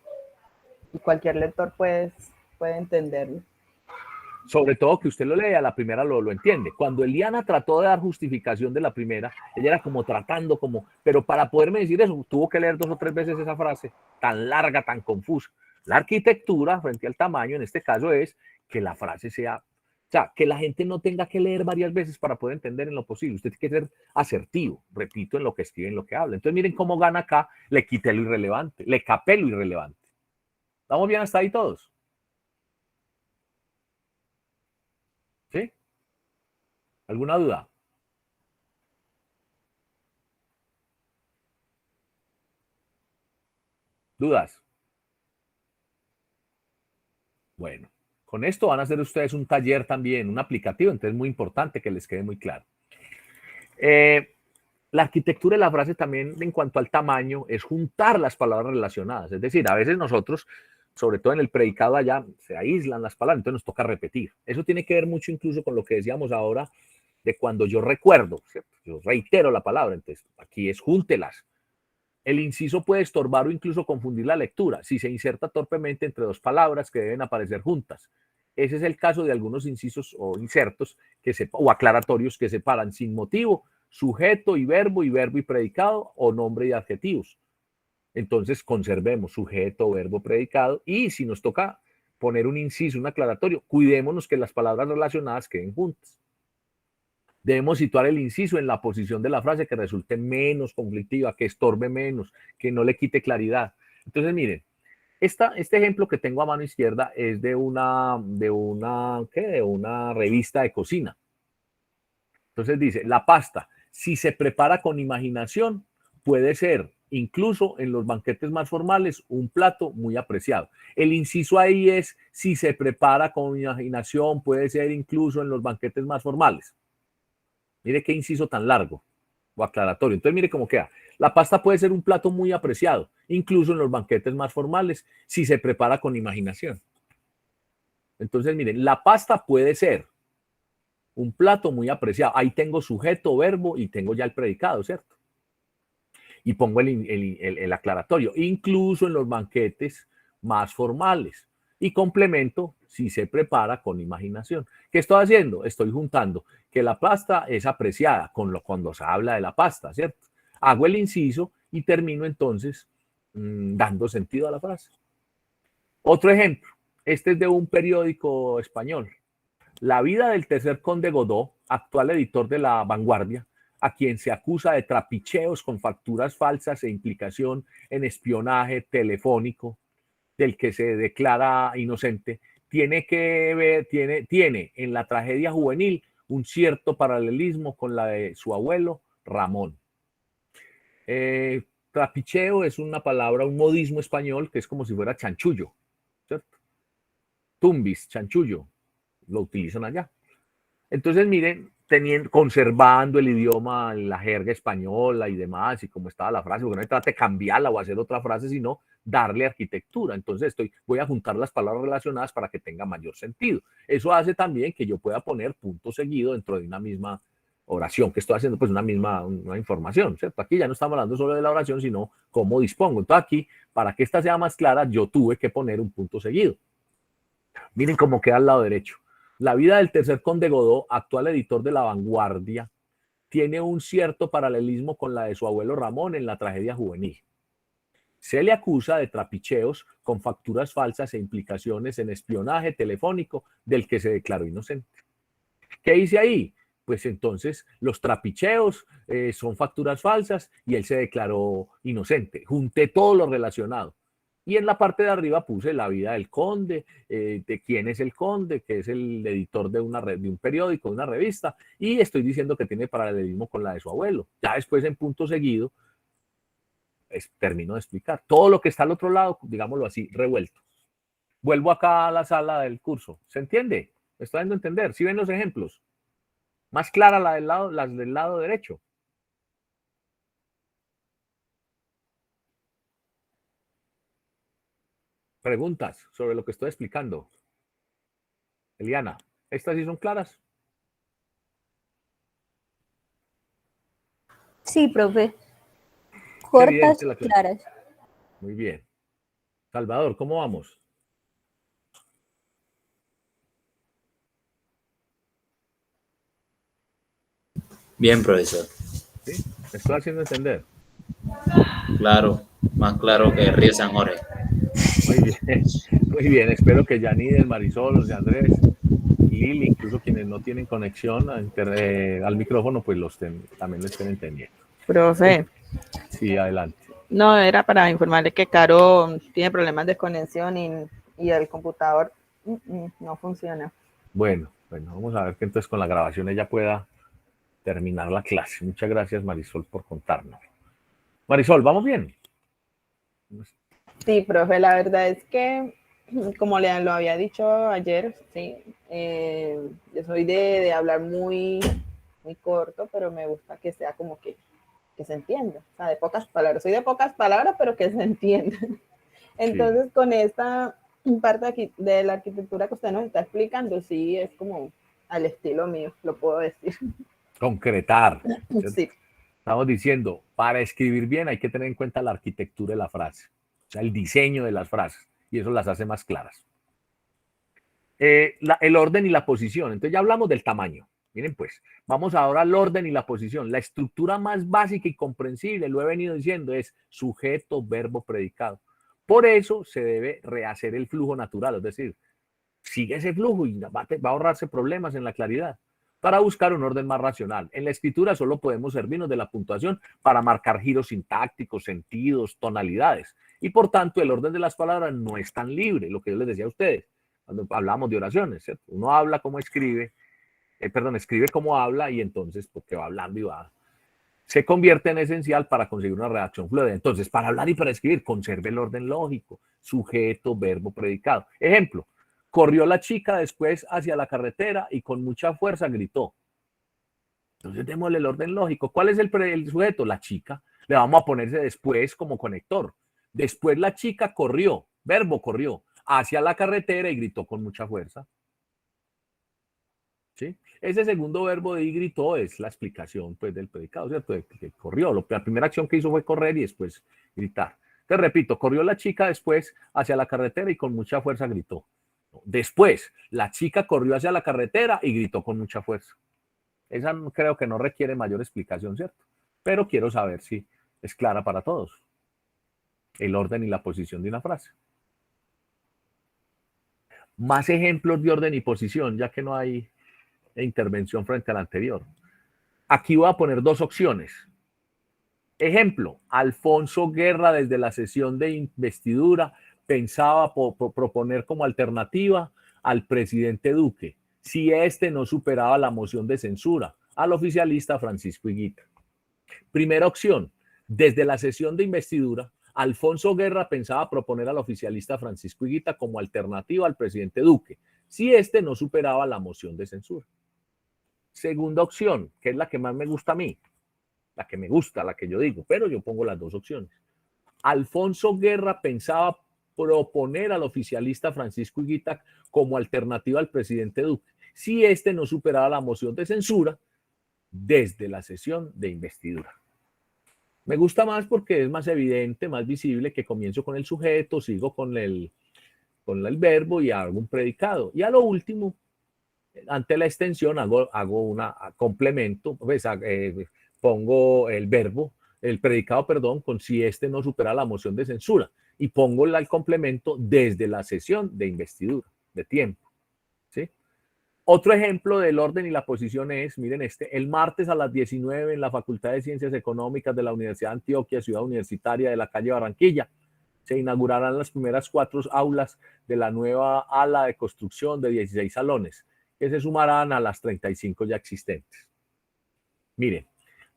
cualquier lector puede entenderlo. Sobre todo que usted lo lea, la primera lo entiende. Cuando Eliana trató de dar justificación de la primera, ella era como tratando, pero para poderme decir eso, tuvo que leer 2 o 3 veces esa frase, tan larga, tan confusa. La arquitectura, frente al tamaño, en este caso, es que la frase sea, o sea, que la gente no tenga que leer varias veces para poder entender en lo posible. Usted tiene que ser asertivo, repito, en lo que escribe, en lo que habla. Entonces, miren cómo gana acá, le quité lo irrelevante, le capé lo irrelevante. ¿Estamos bien hasta ahí todos? ¿Sí? ¿Alguna duda? ¿Dudas? Bueno, con esto van a hacer ustedes un taller también, un aplicativo, entonces es muy importante que les quede muy claro. La arquitectura de la frase también en cuanto al tamaño es juntar las palabras relacionadas, es decir, a veces nosotros, sobre todo en el predicado allá, se aíslan las palabras, entonces nos toca repetir. Eso tiene que ver mucho incluso con lo que decíamos ahora de cuando yo recuerdo, ¿cierto? Yo reitero la palabra, entonces aquí es júntelas. El inciso puede estorbar o incluso confundir la lectura si se inserta torpemente entre 2 palabras que deben aparecer juntas. Ese es el caso de algunos incisos o insertos o aclaratorios que separan sin motivo sujeto y verbo y predicado o nombre y adjetivos. Entonces conservemos sujeto, verbo, predicado y si nos toca poner un inciso, un aclaratorio, cuidémonos que las palabras relacionadas queden juntas. Debemos situar el inciso en la posición de la frase que resulte menos conflictiva, que estorbe menos, que no le quite claridad. Entonces, miren, este ejemplo que tengo a mano izquierda es de una revista de cocina. Entonces dice, la pasta, si se prepara con imaginación, puede ser, incluso en los banquetes más formales, un plato muy apreciado. El inciso ahí es, si se prepara con imaginación, puede ser incluso en los banquetes más formales. Mire qué inciso tan largo o aclaratorio. Entonces, mire cómo queda. La pasta puede ser un plato muy apreciado, incluso en los banquetes más formales, si se prepara con imaginación. Entonces, miren, la pasta puede ser un plato muy apreciado. Ahí tengo sujeto, verbo y tengo ya el predicado, ¿cierto? Y pongo el aclaratorio, incluso en los banquetes más formales. Y complemento si se prepara con imaginación. ¿Qué estoy haciendo? Estoy juntando que la pasta es apreciada cuando se habla de la pasta, ¿cierto? Hago el inciso y termino entonces dando sentido a la frase. Otro ejemplo, este es de un periódico español. La vida del tercer conde Godó, actual editor de La Vanguardia, a quien se acusa de trapicheos con facturas falsas e implicación en espionaje telefónico, del que se declara inocente, tiene en la tragedia juvenil un cierto paralelismo con la de su abuelo Ramón. Trapicheo es una palabra, un modismo español que es como si fuera chanchullo, ¿cierto? Tumbis, chanchullo, lo utilizan allá. Entonces, miren, conservando el idioma, la jerga española y demás, y cómo estaba la frase, porque no se trata de cambiarla o hacer otra frase, sino darle arquitectura. Entonces, voy a juntar las palabras relacionadas para que tenga mayor sentido. Eso hace también que yo pueda poner punto seguido dentro de una misma oración que estoy haciendo, pues una información, ¿cierto? Aquí ya no estamos hablando solo de la oración, sino cómo dispongo. Entonces, aquí, para que esta sea más clara, yo tuve que poner un punto seguido. Miren cómo queda al lado derecho. La vida del tercer conde Godó, actual editor de La Vanguardia, tiene un cierto paralelismo con la de su abuelo Ramón en la tragedia juvenil. Se le acusa de trapicheos con facturas falsas e implicaciones en espionaje telefónico del que se declaró inocente. ¿Qué hice ahí? Pues entonces los trapicheos son facturas falsas y él se declaró inocente. Junté todo lo relacionado. Y en la parte de arriba puse la vida del conde, de quién es el conde, que es el editor de un periódico, de una revista, y estoy diciendo que tiene paralelismo con la de su abuelo. Ya después, en punto seguido, termino de explicar. Todo lo que está al otro lado, digámoslo así, revuelto. Vuelvo acá a la sala del curso. ¿Se entiende? ¿Me estoy dando a entender? ¿Sí ven los ejemplos? Más clara las del lado derecho. Preguntas sobre lo que estoy explicando. Eliana, ¿estas sí son claras? Sí, profe. Cortas, Evidente claras. Muy bien. Salvador, ¿cómo vamos? Bien, profesor. ¿Sí? ¿Me estoy haciendo entender? Claro, más claro que el río San Jorge. Muy bien, muy bien. Espero que Yanides, Marisol, los de Andrés, Lili, incluso quienes no tienen conexión al micrófono, pues también lo estén entendiendo. Profe. Sí, adelante. No, era para informarle que Caro tiene problemas de conexión y el computador no funciona. Bueno, vamos a ver que entonces con la grabación ella pueda terminar la clase. Muchas gracias, Marisol, por contarnos. Marisol, ¿vamos bien? Sí, profe, la verdad es que, como le lo había dicho ayer, sí, yo soy de hablar muy corto, pero me gusta que sea como que se entienda, o sea, de pocas palabras. Soy de pocas palabras, pero que se entienda. Entonces, sí, con esta parte aquí de la arquitectura que usted nos está explicando, sí, es como al estilo mío, lo puedo decir. Concretar. Sí. Estamos diciendo, para escribir bien hay que tener en cuenta la arquitectura de la frase, o sea, el diseño de las frases, y eso las hace más claras. El orden y la posición. Entonces ya hablamos del tamaño. Miren pues, vamos ahora al orden y la posición. La estructura más básica y comprensible, lo he venido diciendo, es sujeto, verbo, predicado. Por eso se debe rehacer el flujo natural, es decir, sigue ese flujo y va a ahorrarse problemas en la claridad, para buscar un orden más racional. En la escritura solo podemos servirnos de la puntuación para marcar giros sintácticos, sentidos, tonalidades, y por tanto el orden de las palabras no es tan libre, lo que yo les decía a ustedes cuando hablábamos de oraciones, ¿cierto? Uno habla como escribe, escribe como habla, y entonces porque va hablando y se convierte en esencial para conseguir una redacción fluida. Entonces, para hablar y para escribir, conserve el orden lógico, sujeto, verbo, predicado. Ejemplo, corrió la chica después hacia la carretera y con mucha fuerza gritó. Entonces, démosle el orden lógico. ¿Cuál es el sujeto? La chica. Le vamos a ponerse después como conector. Después la chica corrió, verbo corrió, hacia la carretera y gritó con mucha fuerza. ¿Sí? Ese segundo verbo de y gritó es la explicación pues, del predicado, ¿cierto? Que corrió. La primera acción que hizo fue correr y después gritar. Te repito, corrió la chica después hacia la carretera y con mucha fuerza gritó. Después, la chica corrió hacia la carretera y gritó con mucha fuerza. Esa creo que no requiere mayor explicación, ¿cierto? Pero quiero saber si es clara para todos. El orden y la posición de una frase. Más ejemplos de orden y posición, ya que no hay intervención frente a la anterior. Aquí voy a poner dos opciones. Ejemplo, Alfonso Guerra desde la sesión de investidura pensaba proponer como alternativa al presidente Duque, si éste no superaba la moción de censura, al oficialista Francisco Higuita. Primera opción, desde la sesión de investidura, Alfonso Guerra pensaba proponer al oficialista Francisco Higuita como alternativa al presidente Duque, si éste no superaba la moción de censura. Segunda opción, que es la que más me gusta a mí, la que me gusta, la que yo digo, pero yo pongo las dos opciones. Alfonso Guerra pensaba proponer al oficialista Francisco Higuita como alternativa al presidente Duque, si éste no superaba la moción de censura desde la sesión de investidura. Me gusta más porque es más evidente, más visible que comienzo con el sujeto, sigo con el verbo y hago un predicado. Y a lo último, ante la extensión hago una complemento, pues, pongo el verbo, el predicado, perdón, con si este no supera la moción de censura y pongo el complemento desde la sesión de investidura, de tiempo, ¿sí? Otro ejemplo del orden y la posición es, miren el martes a las 19 en la Facultad de Ciencias Económicas de la Universidad de Antioquia, Ciudad Universitaria de la calle Barranquilla, se inaugurarán las primeras 4 aulas de la nueva ala de construcción de 16 salones, que se sumarán a las 35 ya existentes. Miren,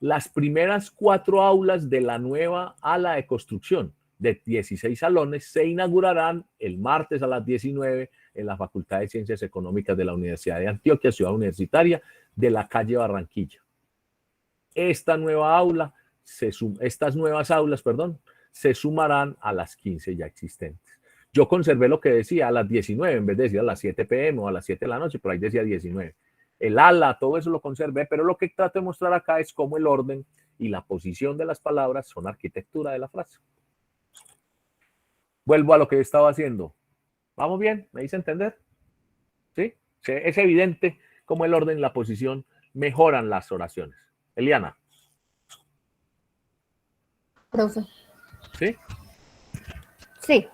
las primeras 4 aulas de la nueva ala de construcción de 16 salones se inaugurarán el martes a las 19 en la Facultad de Ciencias Económicas de la Universidad de Antioquia, Ciudad Universitaria de la calle Barranquilla. Estas nuevas aulas, se sumarán a las 15 ya existentes. Yo conservé lo que decía a las 19, en vez de decir a las 7 p.m. o a las 7 de la noche, por ahí decía 19. El ala, todo eso lo conservé, pero lo que trato de mostrar acá es cómo el orden y la posición de las palabras son arquitectura de la frase. Vuelvo a lo que estaba haciendo. ¿Vamos bien? ¿Me hice entender? ¿Sí? Es evidente cómo el orden y la posición mejoran las oraciones. Eliana. Profe. ¿Sí? Sí.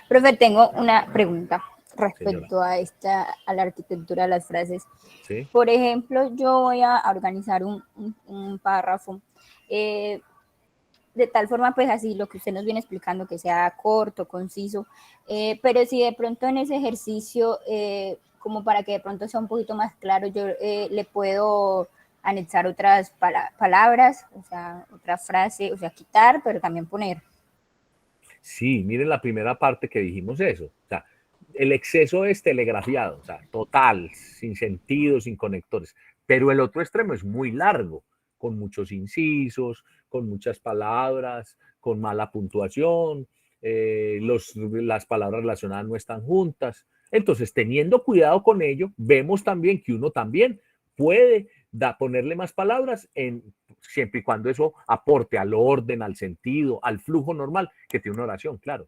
Profe, tengo una pregunta respecto a la arquitectura de las frases. Sí. Por ejemplo, yo voy a organizar un párrafo de tal forma, pues así, lo que usted nos viene explicando, que sea corto, conciso, pero si de pronto en ese ejercicio, como para que de pronto sea un poquito más claro, yo le puedo anexar otras palabras, o sea, otra frase, o sea, quitar, pero también poner. Sí, miren la primera parte que dijimos eso. O sea, el exceso es telegrafiado, o sea, total, sin sentido, sin conectores. Pero el otro extremo es muy largo, con muchos incisos, con muchas palabras, con mala puntuación, las palabras relacionadas no están juntas. Entonces, teniendo cuidado con ello, vemos también que uno también puede ponerle más palabras siempre y cuando eso aporte al orden, al sentido, al flujo normal que tiene una oración, claro.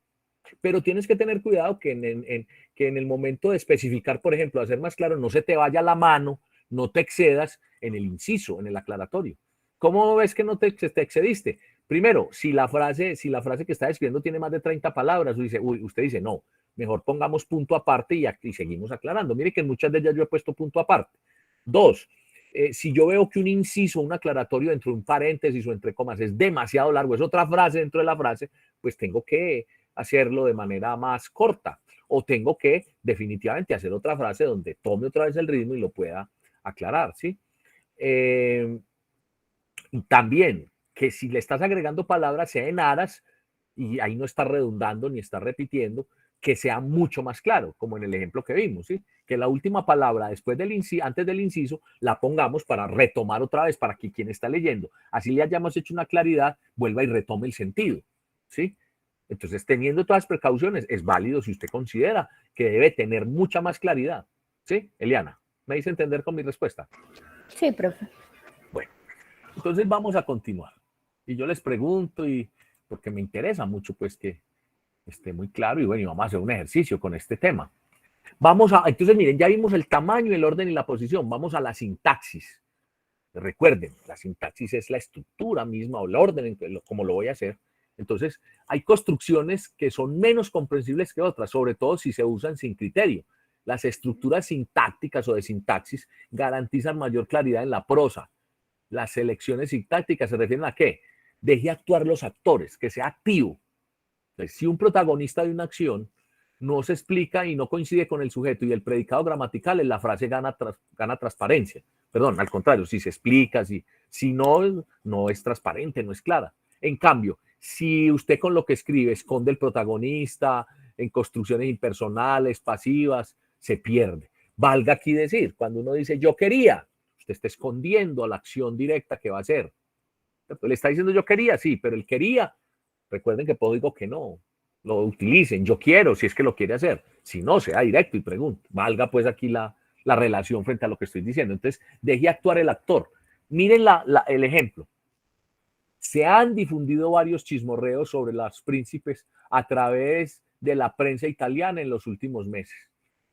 Pero tienes que tener cuidado que en el momento de especificar, por ejemplo, hacer más claro, no se te vaya la mano, no te excedas en el inciso, en el aclaratorio. ¿Cómo ves que no te excediste? Primero, si la frase que está escribiendo tiene más de 30 palabras, usted dice, no, mejor pongamos punto aparte y seguimos aclarando. Mire que en muchas de ellas yo he puesto punto aparte. 2, si yo veo que un inciso, un aclaratorio dentro de un paréntesis o entre comas es demasiado largo, es otra frase dentro de la frase, pues tengo que hacerlo de manera más corta o tengo que definitivamente hacer otra frase donde tome otra vez el ritmo y lo pueda aclarar, ¿sí? También que si le estás agregando palabras sea en aras y ahí no está redundando ni está repitiendo, que sea mucho más claro, como en el ejemplo que vimos, ¿sí? Que la última palabra antes del inciso la pongamos para retomar otra vez para que quien está leyendo, así le hayamos hecho una claridad, vuelva y retome el sentido, ¿sí? Entonces, teniendo todas las precauciones, es válido si usted considera que debe tener mucha más claridad, ¿sí? Eliana, ¿me hice entender con mi respuesta? Sí, profe. Bueno, entonces vamos a continuar. Y yo les pregunto, porque me interesa mucho, pues, que esté muy claro, y bueno, vamos a hacer un ejercicio con este tema. Entonces, miren, ya vimos el tamaño, el orden y la posición. Vamos a la sintaxis. Recuerden, la sintaxis es la estructura misma o el orden, como lo voy a hacer. Entonces, hay construcciones que son menos comprensibles que otras, sobre todo si se usan sin criterio. Las estructuras sintácticas o de sintaxis garantizan mayor claridad en la prosa. Las selecciones sintácticas se refieren a ¿qué? Deje actuar los actores, que sea activo. Entonces, si un protagonista de una acción no se explica y no coincide con el sujeto y el predicado gramatical, en la frase gana transparencia. Perdón, al contrario, si se explica, si no es transparente, no es clara. En cambio, si usted con lo que escribe esconde el protagonista en construcciones impersonales, pasivas, se pierde. Valga aquí decir, cuando uno dice yo quería, usted está escondiendo la acción directa que va a hacer. Le está diciendo yo quería, sí, pero el quería, recuerden que puedo digo que no, lo utilicen, yo quiero, si es que lo quiere hacer. Si no, sea directo y pregunte. Valga pues aquí la relación frente a lo que estoy diciendo. Entonces, deje actuar el actor. Miren el ejemplo. Se han difundido varios chismorreos sobre los príncipes a través de la prensa italiana en los últimos meses.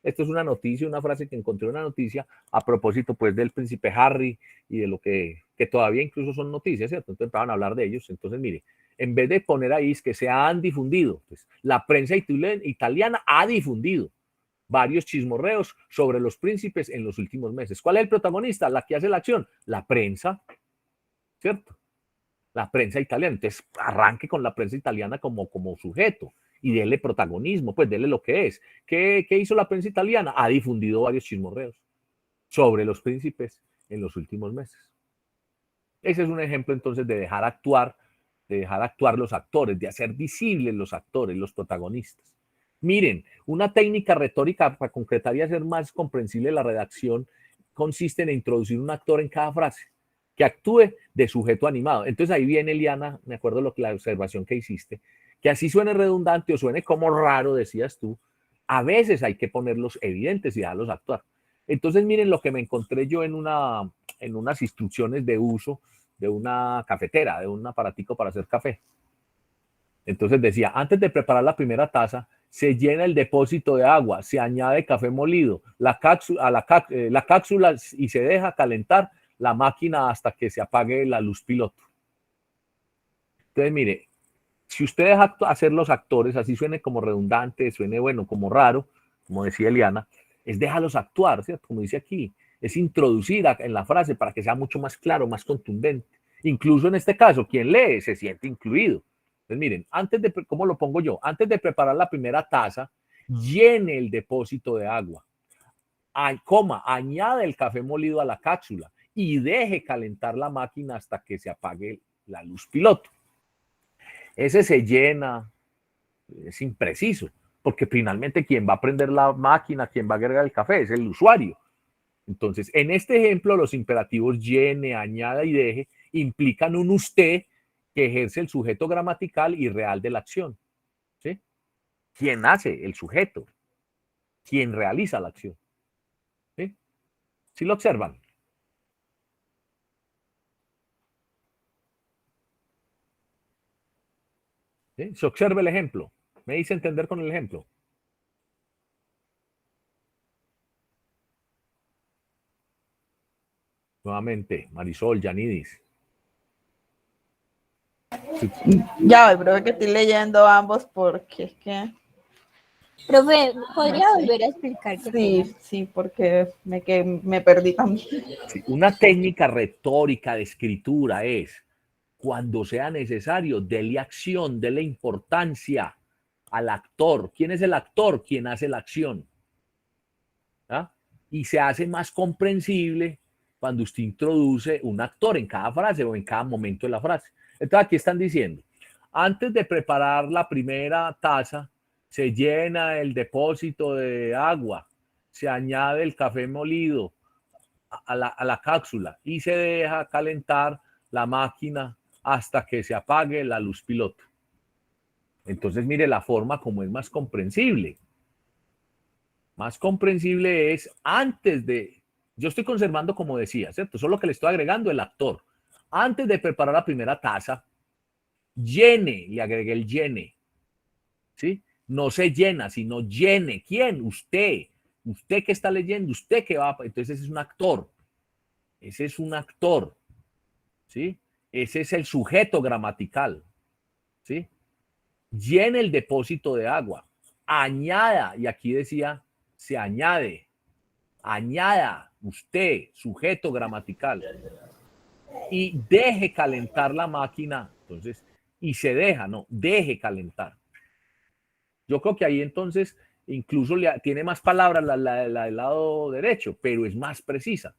Esto es una noticia, una frase que encontré en una noticia a propósito pues del príncipe Harry y de lo que todavía incluso son noticias, ¿cierto? Entonces empezaron a hablar de ellos. Entonces, mire, en vez de poner ahí es que se han difundido, pues la prensa italiana ha difundido varios chismorreos sobre los príncipes en los últimos meses. ¿Cuál es el protagonista? La que hace la acción, la prensa, ¿cierto? La prensa italiana. Entonces, arranque con la prensa italiana como sujeto y dele protagonismo, pues dele lo que es. ¿Qué hizo la prensa italiana? Ha difundido varios chismorreos sobre los príncipes en los últimos meses. Ese es un ejemplo entonces de dejar actuar los actores, de hacer visibles los actores, los protagonistas. Miren, una técnica retórica para concretar y hacer más comprensible la redacción consiste en introducir un actor en cada frase que actúe de sujeto animado. Entonces ahí viene, Eliana, me acuerdo la observación que hiciste, que así suene redundante o suene como raro, decías tú, a veces hay que ponerlos evidentes y dejarlos actuar. Entonces miren lo que me encontré yo en unas instrucciones de uso de una cafetera, de un aparatico para hacer café. Entonces decía, antes de preparar la primera taza, se llena el depósito de agua, se añade café molido, la cápsula y se deja calentar la máquina hasta que se apague la luz piloto. Entonces, mire, si usted deja hacer los actores, así suene como redundante, suene bueno, como raro, como decía Eliana, es déjalos actuar, ¿cierto? Como dice aquí, es introducir en la frase para que sea mucho más claro, más contundente. Incluso en este caso, quien lee se siente incluido. Entonces, miren, ¿cómo lo pongo yo? Antes de preparar la primera taza, llene el depósito de agua, añade el café molido a la cápsula y deje calentar la máquina hasta que se apague la luz piloto. Ese se llena, es impreciso, porque finalmente quien va a prender la máquina, quien va a agregar el café es el usuario. Entonces, en este ejemplo, los imperativos llene, añada y deje implican un usted que ejerce el sujeto gramatical y real de la acción. ¿Sí? ¿Quién hace? El sujeto. ¿Quién realiza la acción? ¿Sí? ¿Sí lo observan? ¿Sí? Se observa el ejemplo. Me hice entender con el ejemplo. Nuevamente, Marisol, Yanidis. Sí. Ya, bro, que estoy leyendo ambos porque es que... Profe, ¿podría volver a explicar? Sí, porque me perdí también. Sí, una técnica retórica de escritura es, cuando sea necesario, dele acción, dele importancia al actor. ¿Quién es el actor? ¿Quién hace la acción? ¿Ah? Y se hace más comprensible cuando usted introduce un actor en cada frase o en cada momento de la frase. Entonces aquí están diciendo, antes de preparar la primera taza, se llena el depósito de agua, se añade el café molido a la cápsula y se deja calentar la máquina hasta que se apague la luz piloto. Entonces mire la forma como es más comprensible. Más comprensible es antes de... Yo estoy conservando como decía, ¿cierto? Solo que le estoy agregando el actor. Antes de preparar la primera taza, llene, le agregué el llene. ¿Sí? No se llena, sino llene. ¿Quién? Usted. Usted que está leyendo, usted que va. Entonces ese es un actor. Ese es un actor. ¿Sí? Ese es el sujeto gramatical. ¿Sí? Llene el depósito de agua. Añada, y aquí decía, se añade. Añada, usted, sujeto gramatical. Y deje calentar la máquina. Entonces, y se deja, no, deje calentar. Yo creo que ahí entonces incluso tiene más palabras la del lado derecho, pero es más precisa.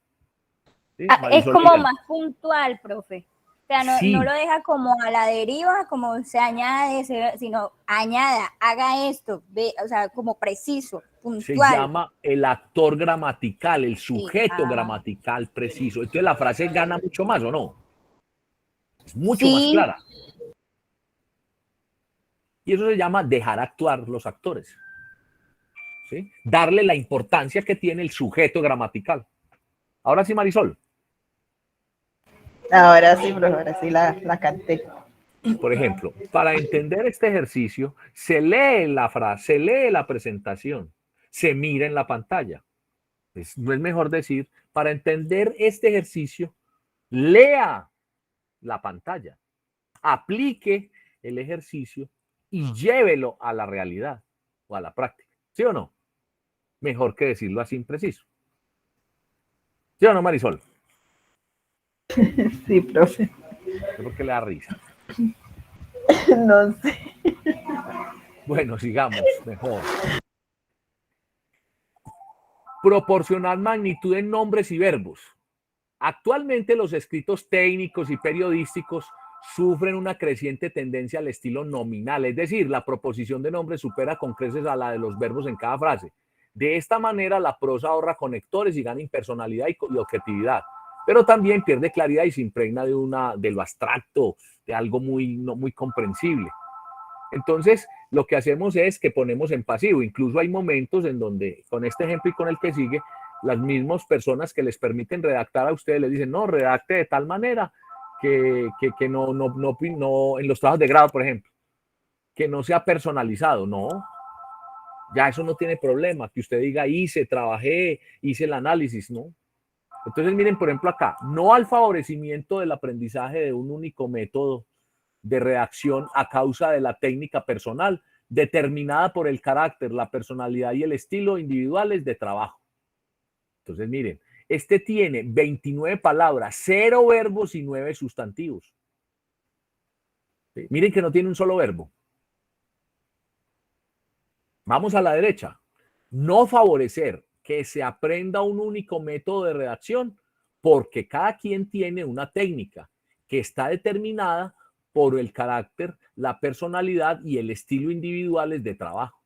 ¿Sí? Es como más puntual, profe. O sea, no, sí. No lo deja como a la deriva, como se añade, sino añada, haga esto, ve, o sea, como preciso, puntual. Se llama el actor gramatical, el sujeto gramatical preciso. Entonces la frase gana mucho más, ¿o no? Es mucho más clara. Y eso se llama dejar actuar los actores. ¿Sí? Darle la importancia que tiene el sujeto gramatical. Ahora sí, Marisol. Ahora sí, profe, ahora sí la canté. Por ejemplo, para entender este ejercicio, se lee la frase, se lee la presentación, se mira en la pantalla. No es mejor decir, para entender este ejercicio, lea la pantalla, aplique el ejercicio y llévelo a la realidad o a la práctica. ¿Sí o no? Mejor que decirlo así impreciso. ¿Sí o no, Marisol? Sí, profe. ¿Por qué le da risa? No sé. Bueno, sigamos, mejor. Proporcionar magnitud en nombres y verbos. Actualmente los escritos técnicos y periodísticos sufren una creciente tendencia al estilo nominal, es decir, la proposición de nombres supera con creces a la de los verbos en cada frase. De esta manera, la prosa ahorra conectores y gana impersonalidad y objetividad, pero también pierde claridad y se impregna de lo abstracto, de algo no muy comprensible. Entonces, lo que hacemos es que ponemos en pasivo. Incluso hay momentos en donde, con este ejemplo y con el que sigue, las mismas personas que les permiten redactar a ustedes les dicen, no, redacte de tal manera que no, en los trabajos de grado, por ejemplo, que no sea personalizado. No, ya eso no tiene problema. Que usted diga, trabajé, hice el análisis, ¿no? Entonces, miren, por ejemplo, acá, no al favorecimiento del aprendizaje de un único método de redacción a causa de la técnica personal, determinada por el carácter, la personalidad y el estilo individuales de trabajo. Entonces, miren, este tiene 29 palabras, 0 verbos y 9 sustantivos. ¿Sí? Miren que no tiene un solo verbo. Vamos a la derecha. No favorecer que se aprenda un único método de redacción, porque cada quien tiene una técnica que está determinada por el carácter, la personalidad y el estilo individuales de trabajo.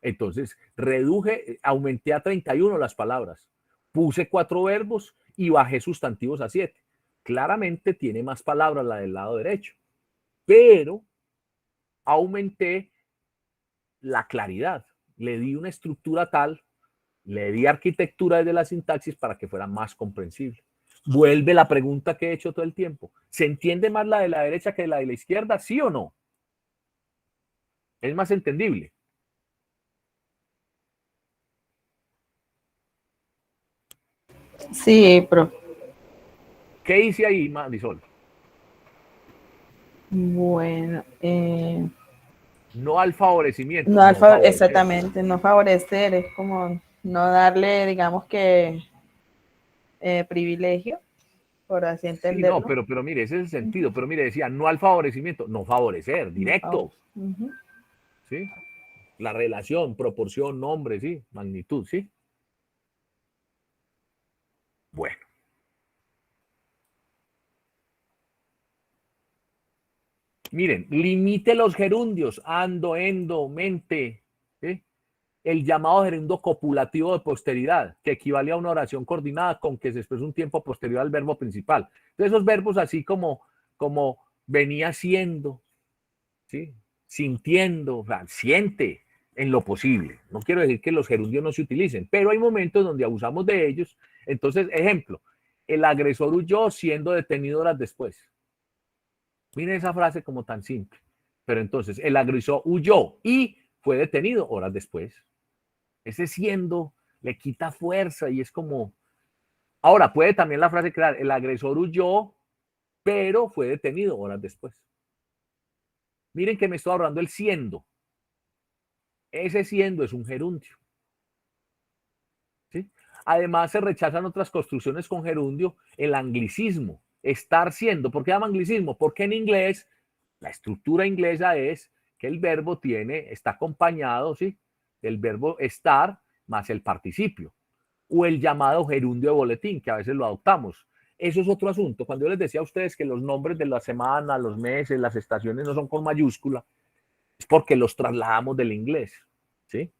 Entonces, aumenté a 31 las palabras, puse 4 verbos y bajé sustantivos a 7. Claramente tiene más palabras la del lado derecho, pero aumenté la claridad, le di una estructura tal, le di arquitectura desde la sintaxis para que fuera más comprensible. Vuelve la pregunta que he hecho todo el tiempo. ¿Se entiende más la de la derecha que la de la izquierda? ¿Sí o no? Es más entendible. Sí, profe. ¿Qué hice ahí, Marisol? Bueno, no al favorecimiento. no, favorecer. Exactamente, no favorecer, es como no darle, digamos que, privilegio, por así entenderlo. Sí, no, pero mire, ese es el sentido. Pero mire, decía, no al favorecimiento, no favorecer, directo. ¿Sí? La relación, proporción, nombre, ¿sí? Magnitud, ¿sí? Bueno. Miren, limite los gerundios, ando, endo, mente, ¿sí? El llamado gerundio copulativo de posteridad, que equivale a una oración coordinada con que se expresa un tiempo posterior al verbo principal. Entonces, esos verbos así como venía siendo, ¿sí? Sintiendo, o sea, siente en lo posible. No quiero decir que los gerundios no se utilicen, pero hay momentos donde abusamos de ellos. Entonces, ejemplo, el agresor huyó siendo detenido horas después. Miren esa frase como tan simple. Pero entonces, el agresor huyó y fue detenido horas después. Ese siendo le quita fuerza y es como... Ahora, puede también la frase crear, el agresor huyó, pero fue detenido horas después. Miren que me estoy ahorrando el siendo. Ese siendo es un gerundio. ¿Sí? Además, se rechazan otras construcciones con gerundio, el anglicismo, estar siendo. ¿Por qué llama anglicismo? Porque en inglés, la estructura inglesa es que el verbo está acompañado, ¿sí? Del verbo estar más el participio. O el llamado gerundio de boletín, que a veces lo adoptamos. Eso es otro asunto. Cuando yo les decía a ustedes que los nombres de la semana, los meses, las estaciones no son con mayúscula, es porque los trasladamos del inglés, ¿sí?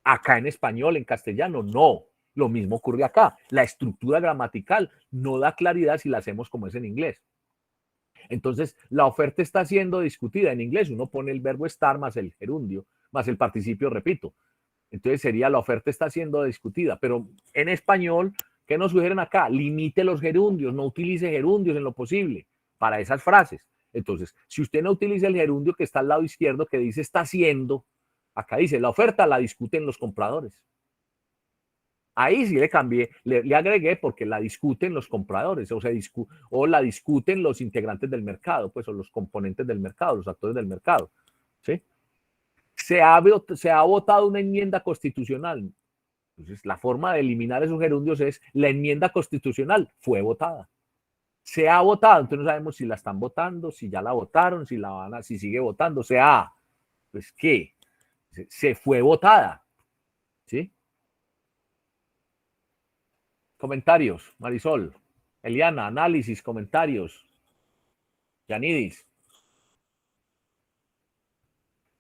Acá en español, en castellano, no. Lo mismo ocurre acá. La estructura gramatical no da claridad si la hacemos como es en inglés. Entonces, la oferta está siendo discutida en inglés. Uno pone el verbo estar más el gerundio, más el participio, repito. Entonces sería la oferta está siendo discutida. Pero en español, ¿qué nos sugieren acá? Limite los gerundios, no utilice gerundios en lo posible para esas frases. Entonces, si usted no utiliza el gerundio que está al lado izquierdo, que dice está haciendo, acá dice, la oferta la discuten los compradores. Ahí sí le cambié, le agregué porque la discuten los compradores, o la discuten los integrantes del mercado, pues, o los componentes del mercado, los actores del mercado. ¿Sí? Se ha votado una enmienda constitucional. Entonces, la forma de eliminar esos gerundios es la enmienda constitucional fue votada. Se ha votado, entonces no sabemos si la están votando, si ya la votaron, si sigue votando. Pues, ¿qué? Se fue votada. ¿Sí? Comentarios, Marisol, Eliana, análisis, comentarios. Yanidis.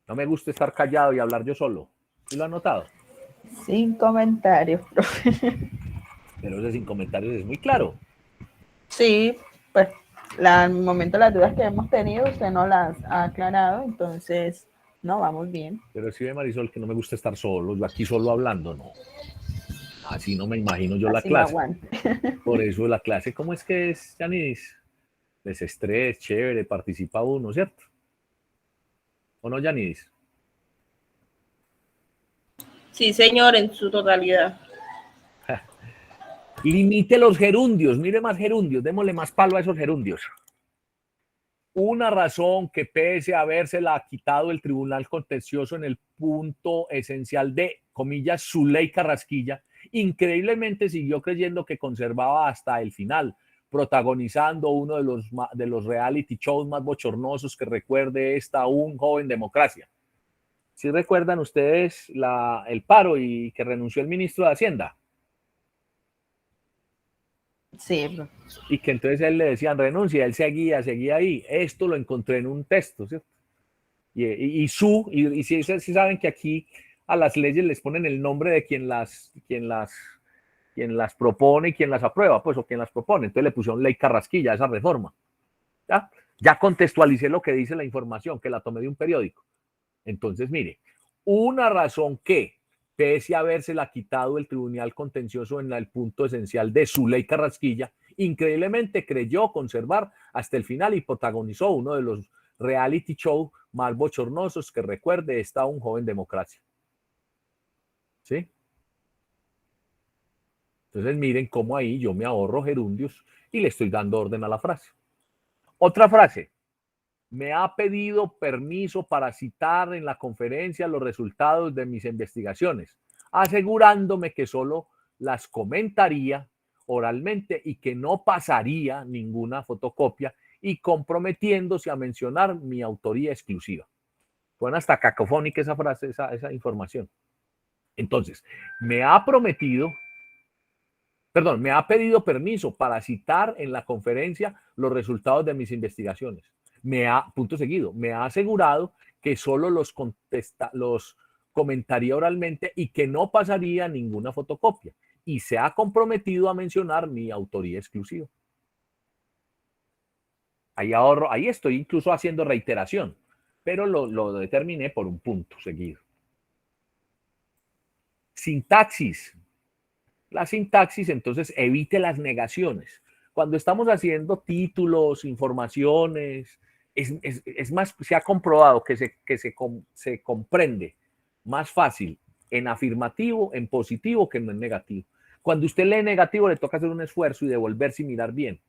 No me gusta estar callado y hablar yo solo. ¿Sí lo han notado? Sin comentarios, profe. Pero ese sin comentarios es muy claro. Sí, pues al momento las dudas que hemos tenido usted no las ha aclarado, entonces no, vamos bien. Pero sí ve, Marisol, que no me gusta estar solo, yo aquí solo hablando, no. Así no me imagino yo la Así clase. no aguante. Por eso la clase, ¿cómo es que es, Yanidis? Desestrés, chévere, participa uno, ¿cierto? ¿O no, Yanidis? Sí, señor, en su totalidad. Limite los gerundios, mire más gerundios, démosle más palo a esos gerundios. Una razón que pese a habérsela quitado el Tribunal Contencioso en el punto esencial de, comillas, su ley Carrasquilla, increíblemente siguió creyendo que conservaba hasta el final, protagonizando uno de los reality shows más bochornosos que recuerde Un Joven Democracia. ¿Sí recuerdan ustedes el paro y que renunció el ministro de Hacienda? Sí, profe. Y que entonces él le decían renuncia, él seguía ahí. Esto lo encontré en un texto, ¿cierto? Y sí saben que aquí a las leyes les ponen el nombre de quien las propone y quien las aprueba, pues, o quien las propone. Entonces le pusieron ley Carrasquilla a esa reforma. Ya contextualicé lo que dice la información, que la tomé de un periódico. Entonces, mire, una razón que, pese a habérsela quitado el Tribunal Contencioso en el punto esencial de su ley Carrasquilla, increíblemente creyó conservar hasta el final y protagonizó uno de los reality show más bochornosos que recuerde Un Joven Democracia. ¿Sí? Entonces miren cómo ahí yo me ahorro gerundios y le estoy dando orden a la frase. Otra frase. Me ha pedido permiso para citar en la conferencia los resultados de mis investigaciones, asegurándome que solo las comentaría oralmente y que no pasaría ninguna fotocopia y comprometiéndose a mencionar mi autoría exclusiva. Suena hasta cacofónica esa frase, esa información. Entonces, me ha pedido permiso para citar en la conferencia los resultados de mis investigaciones. Punto seguido, me ha asegurado que solo los comentaría oralmente y que no pasaría ninguna fotocopia. Y se ha comprometido a mencionar mi autoría exclusiva. Ahí estoy incluso haciendo reiteración, pero lo determiné por un punto seguido. Sintaxis. La sintaxis, entonces, evite las negaciones. Cuando estamos haciendo títulos, informaciones, es más, se ha comprobado que se comprende más fácil en afirmativo, en positivo, que no en negativo. Cuando usted lee negativo, le toca hacer un esfuerzo y devolverse y mirar bien.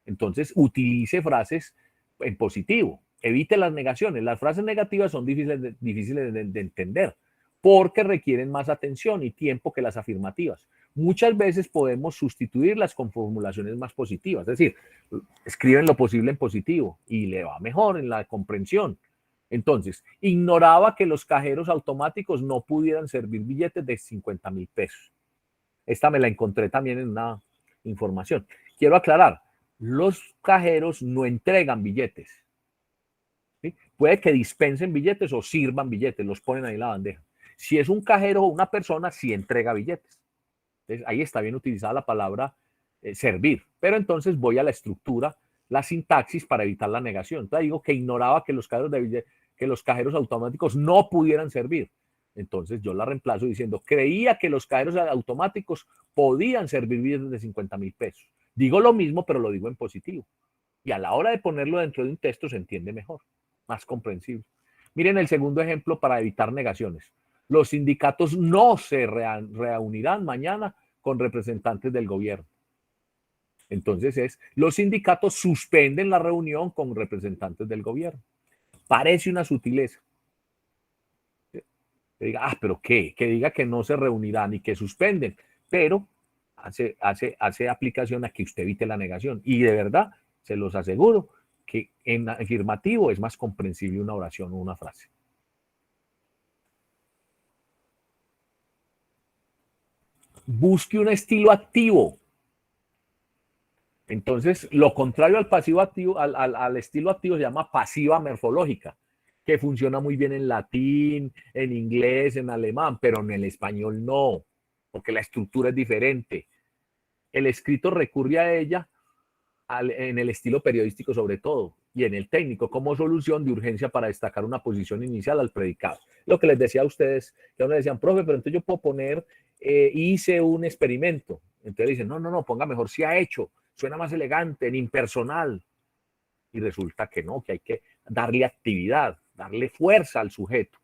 Entonces, utilice frases en positivo. Evite las negaciones. Las frases negativas son difíciles de entender porque requieren más atención y tiempo que las afirmativas. Muchas veces podemos sustituirlas con formulaciones más positivas, es decir, escriben lo posible en positivo y le va mejor en la comprensión. Entonces, ignoraba que los cajeros automáticos no pudieran servir billetes de 50,000 pesos. Esta me la encontré también en una información. Quiero aclarar, los cajeros no entregan billetes. ¿Sí? Puede que dispensen billetes o sirvan billetes, los ponen ahí en la bandeja. Si es un cajero o una persona, sí entrega billetes. Entonces, ahí está bien utilizada la palabra servir. Pero entonces voy a la estructura, la sintaxis para evitar la negación. Entonces digo que ignoraba que los cajeros automáticos no pudieran servir. Entonces yo la reemplazo diciendo, creía que los cajeros automáticos podían servir billetes de 50,000 pesos. Digo lo mismo, pero lo digo en positivo. Y a la hora de ponerlo dentro de un texto se entiende mejor, más comprensible. Miren el segundo ejemplo para evitar negaciones. Los sindicatos no se reunirán mañana con representantes del gobierno. Entonces los sindicatos suspenden la reunión con representantes del gobierno. Parece una sutileza. Que diga, pero ¿qué? Que diga que no se reunirán y que suspenden, pero hace aplicación a que usted evite la negación. Y de verdad, se los aseguro que en afirmativo es más comprensible una oración o una frase. Busque un estilo activo. Entonces, lo contrario al pasivo activo, al estilo activo se llama pasiva morfológica, que funciona muy bien en latín, en inglés, en alemán, pero en el español no, porque la estructura es diferente. El escrito recurre a ella en el estilo periodístico sobre todo, y en el técnico como solución de urgencia para destacar una posición inicial al predicado. Lo que les decía a ustedes, que a uno le decían, profe, pero entonces yo puedo poner, hice un experimento. Entonces dicen, no, ponga mejor si ha hecho, suena más elegante, en impersonal. Y resulta que no, que hay que darle actividad, darle fuerza al sujeto.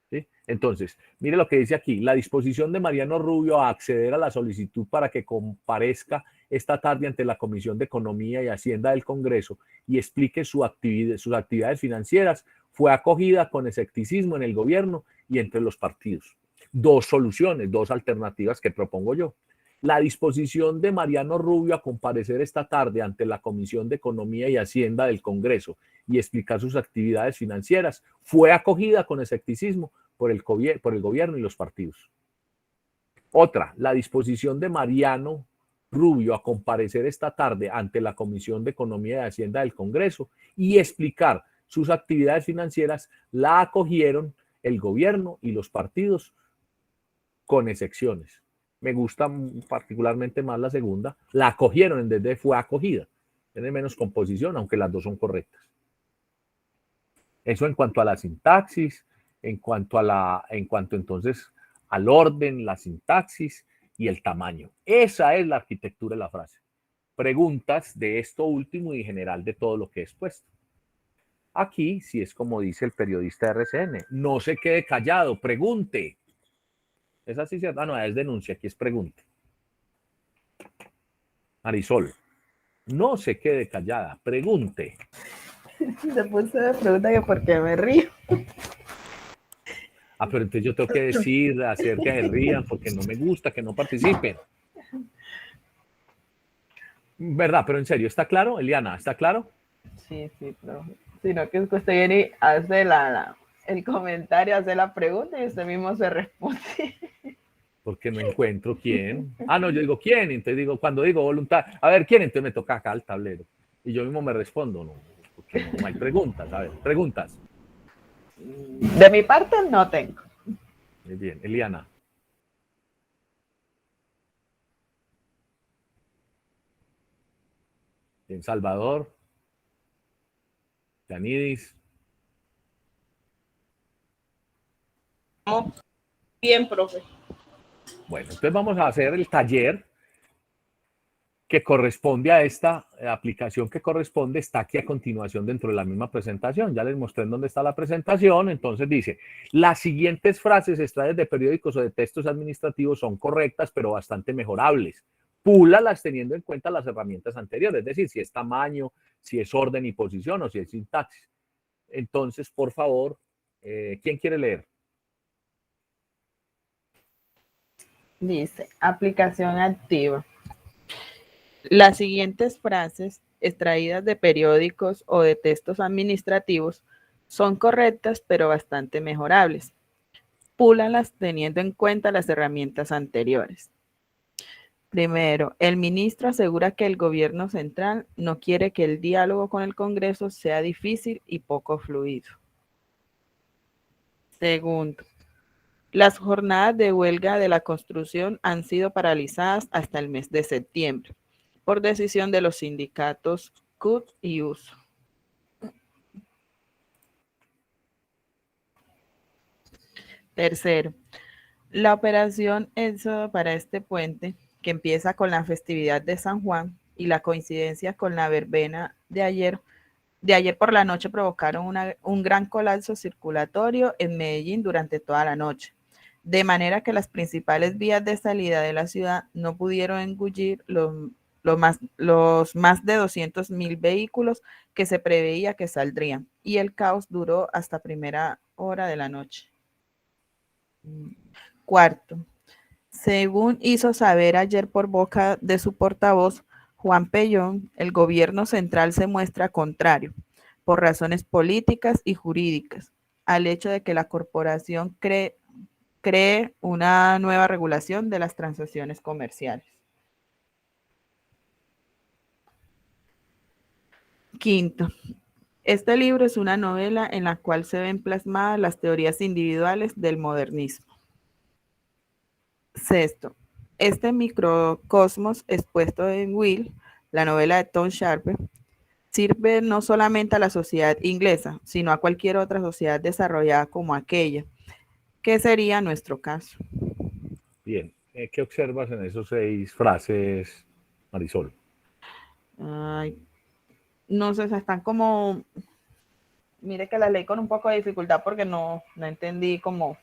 ¿Sí? Entonces, mire lo que dice aquí, la disposición de Mariano Rubio a acceder a la solicitud para que comparezca esta tarde ante la Comisión de Economía y Hacienda del Congreso y explique sus actividades financieras fue acogida con escepticismo en el gobierno y entre los partidos. Dos soluciones, dos alternativas que propongo yo. La disposición de Mariano Rubio a comparecer esta tarde ante la Comisión de Economía y Hacienda del Congreso y explicar sus actividades financieras fue acogida con escepticismo por el gobierno y los partidos. Otra, la disposición de Mariano Rubio a comparecer esta tarde ante la Comisión de Economía y Hacienda del Congreso y explicar sus actividades financieras la acogieron el gobierno y los partidos con excepciones. Me gusta particularmente más la segunda. La acogieron en vez de fue acogida. Tiene menos composición, aunque las dos son correctas. Eso en cuanto a la sintaxis, en cuanto entonces al orden, la sintaxis y el tamaño. Esa es la arquitectura de la frase. Preguntas de esto último y en general de todo lo que he expuesto. Aquí, si es como dice el periodista de RCN, no se quede callado, pregunte. ¿Es así, cierto? No, es denuncia, aquí es pregunta. Marisol, no se quede callada, pregunte. Se puso de pregunta que por qué me río. Pero entonces yo tengo que decir acerca de rían porque no me gusta que no participen. ¿Verdad? Pero en serio, ¿está claro, Eliana? ¿Está claro? Sí, profe. Sino que usted viene y hace el comentario, hace la pregunta y usted mismo se responde. Porque no encuentro quién. No, yo digo quién, entonces digo, cuando digo voluntad, a ver, ¿quién? Entonces me toca acá el tablero. Y yo mismo me respondo, no, porque no hay preguntas. A ver, preguntas. De mi parte no tengo. Muy bien, Eliana. En Salvador. Yanidis. Bien, profe. Bueno, entonces vamos a hacer el taller que corresponde a esta aplicación que corresponde, está aquí a continuación dentro de la misma presentación. Ya les mostré en dónde está la presentación. Entonces dice, las siguientes frases extraídas de periódicos o de textos administrativos son correctas, pero bastante mejorables. Púlalas teniendo en cuenta las herramientas anteriores, es decir, si es tamaño, si es orden y posición o si es sintaxis. Entonces, por favor, ¿quién quiere leer? Dice, aplicación activa. Las siguientes frases extraídas de periódicos o de textos administrativos son correctas, pero bastante mejorables. Púlalas teniendo en cuenta las herramientas anteriores. Primero, el ministro asegura que el gobierno central no quiere que el diálogo con el Congreso sea difícil y poco fluido. Segundo, las jornadas de huelga de la construcción han sido paralizadas hasta el mes de septiembre por decisión de los sindicatos CUT y USO. Tercero, la operación Éxodo para este puente, que empieza con la festividad de San Juan y la coincidencia con la verbena de ayer por la noche, provocaron un gran colapso circulatorio en Medellín durante toda la noche, de manera que las principales vías de salida de la ciudad no pudieron engullir los más de 200.000 vehículos que se preveía que saldrían, y el caos duró hasta primera hora de la noche. Cuarto, según hizo saber ayer por boca de su portavoz, Juan Pellón, el gobierno central se muestra contrario, por razones políticas y jurídicas, al hecho de que la corporación cree una nueva regulación de las transacciones comerciales. Quinto, este libro es una novela en la cual se ven plasmadas las teorías individuales del modernismo. Sexto, este microcosmos expuesto en Will, la novela de Tom Sharpe, sirve no solamente a la sociedad inglesa, sino a cualquier otra sociedad desarrollada como aquella, que sería nuestro caso. Bien, ¿qué observas en esos 6 frases, Marisol? Ay, no sé, están como... Mire que las leí con un poco de dificultad porque no entendí como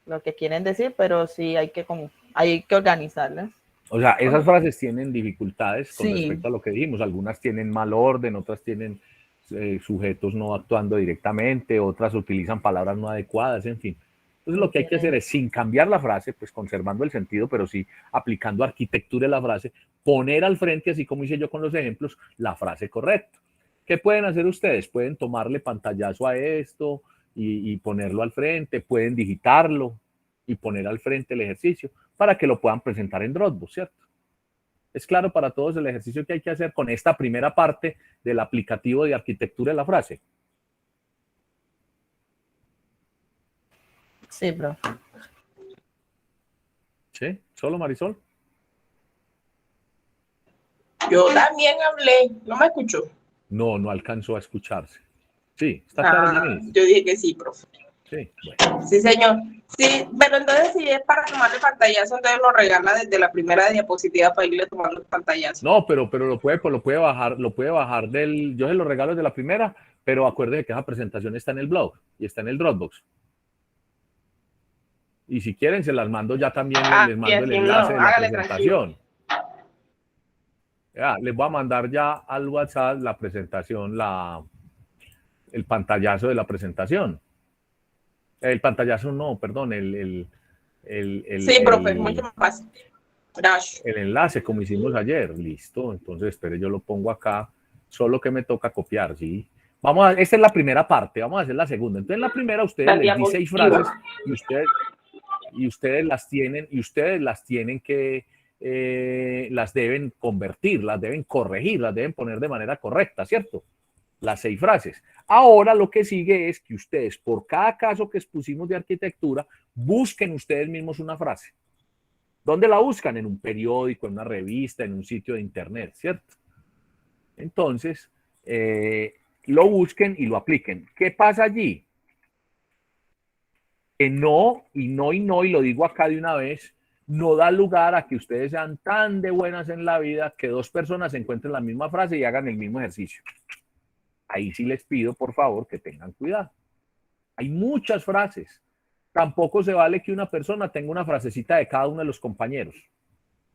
lo que quieren decir, pero sí hay que organizarlas. O sea, esas frases tienen dificultades con Sí. respecto a lo que dijimos. Algunas tienen mal orden, otras tienen sujetos no actuando directamente, otras utilizan palabras no adecuadas, en fin. Entonces lo que hay que hacer es, sin cambiar la frase, pues conservando el sentido, pero sí aplicando arquitectura de la frase, poner al frente, así como hice yo con los ejemplos, la frase correcta. ¿Qué pueden hacer ustedes? Pueden tomarle pantallazo a esto y ponerlo al frente, pueden digitarlo y poner al frente el ejercicio para que lo puedan presentar en Dropbox, ¿cierto? Es claro para todos el ejercicio que hay que hacer con esta primera parte del aplicativo de arquitectura de la frase. Sí, profe. ¿Sí? ¿Solo Marisol? Yo también hablé, ¿no me escuchó? No alcanzó a escucharse. Sí, está claro, Denise. Yo dije que sí, profe. Sí, bueno. Sí, señor. Sí, pero entonces si es para tomarle pantallazo, entonces lo regala desde la primera diapositiva para irle tomando el pantallazo. No, pero lo puede bajar del, yo se lo regalo desde la primera, pero acuérdese que esa presentación está en el blog y está en el Dropbox. Y si quieren, se las mando ya también, les mando el enlace de la presentación. Ya, les voy a mandar ya al WhatsApp la presentación, el pantallazo de la presentación. El pantallazo no, perdón, sí, profe, mucho más fácil. Gracias. El enlace, como hicimos ayer. Listo, entonces espere, yo lo pongo acá, solo que me toca copiar, ¿sí? Esta es la primera parte, vamos a hacer la segunda. Entonces en la primera ustedes les di 6 frases y ustedes las tienen que, las deben convertir, las deben corregir, las deben poner de manera correcta, ¿cierto? Las 6 frases. Ahora lo que sigue es que ustedes, por cada caso que expusimos de arquitectura, busquen ustedes mismos una frase. ¿Dónde la buscan? En un periódico, en una revista, en un sitio de internet, ¿cierto? Entonces, lo busquen y lo apliquen. ¿Qué pasa allí? Que no, y lo digo acá de una vez, no da lugar a que ustedes sean tan de buenas en la vida que 2 personas encuentren la misma frase y hagan el mismo ejercicio. Ahí sí les pido, por favor, que tengan cuidado. Hay muchas frases. Tampoco se vale que una persona tenga una frasecita de cada uno de los compañeros,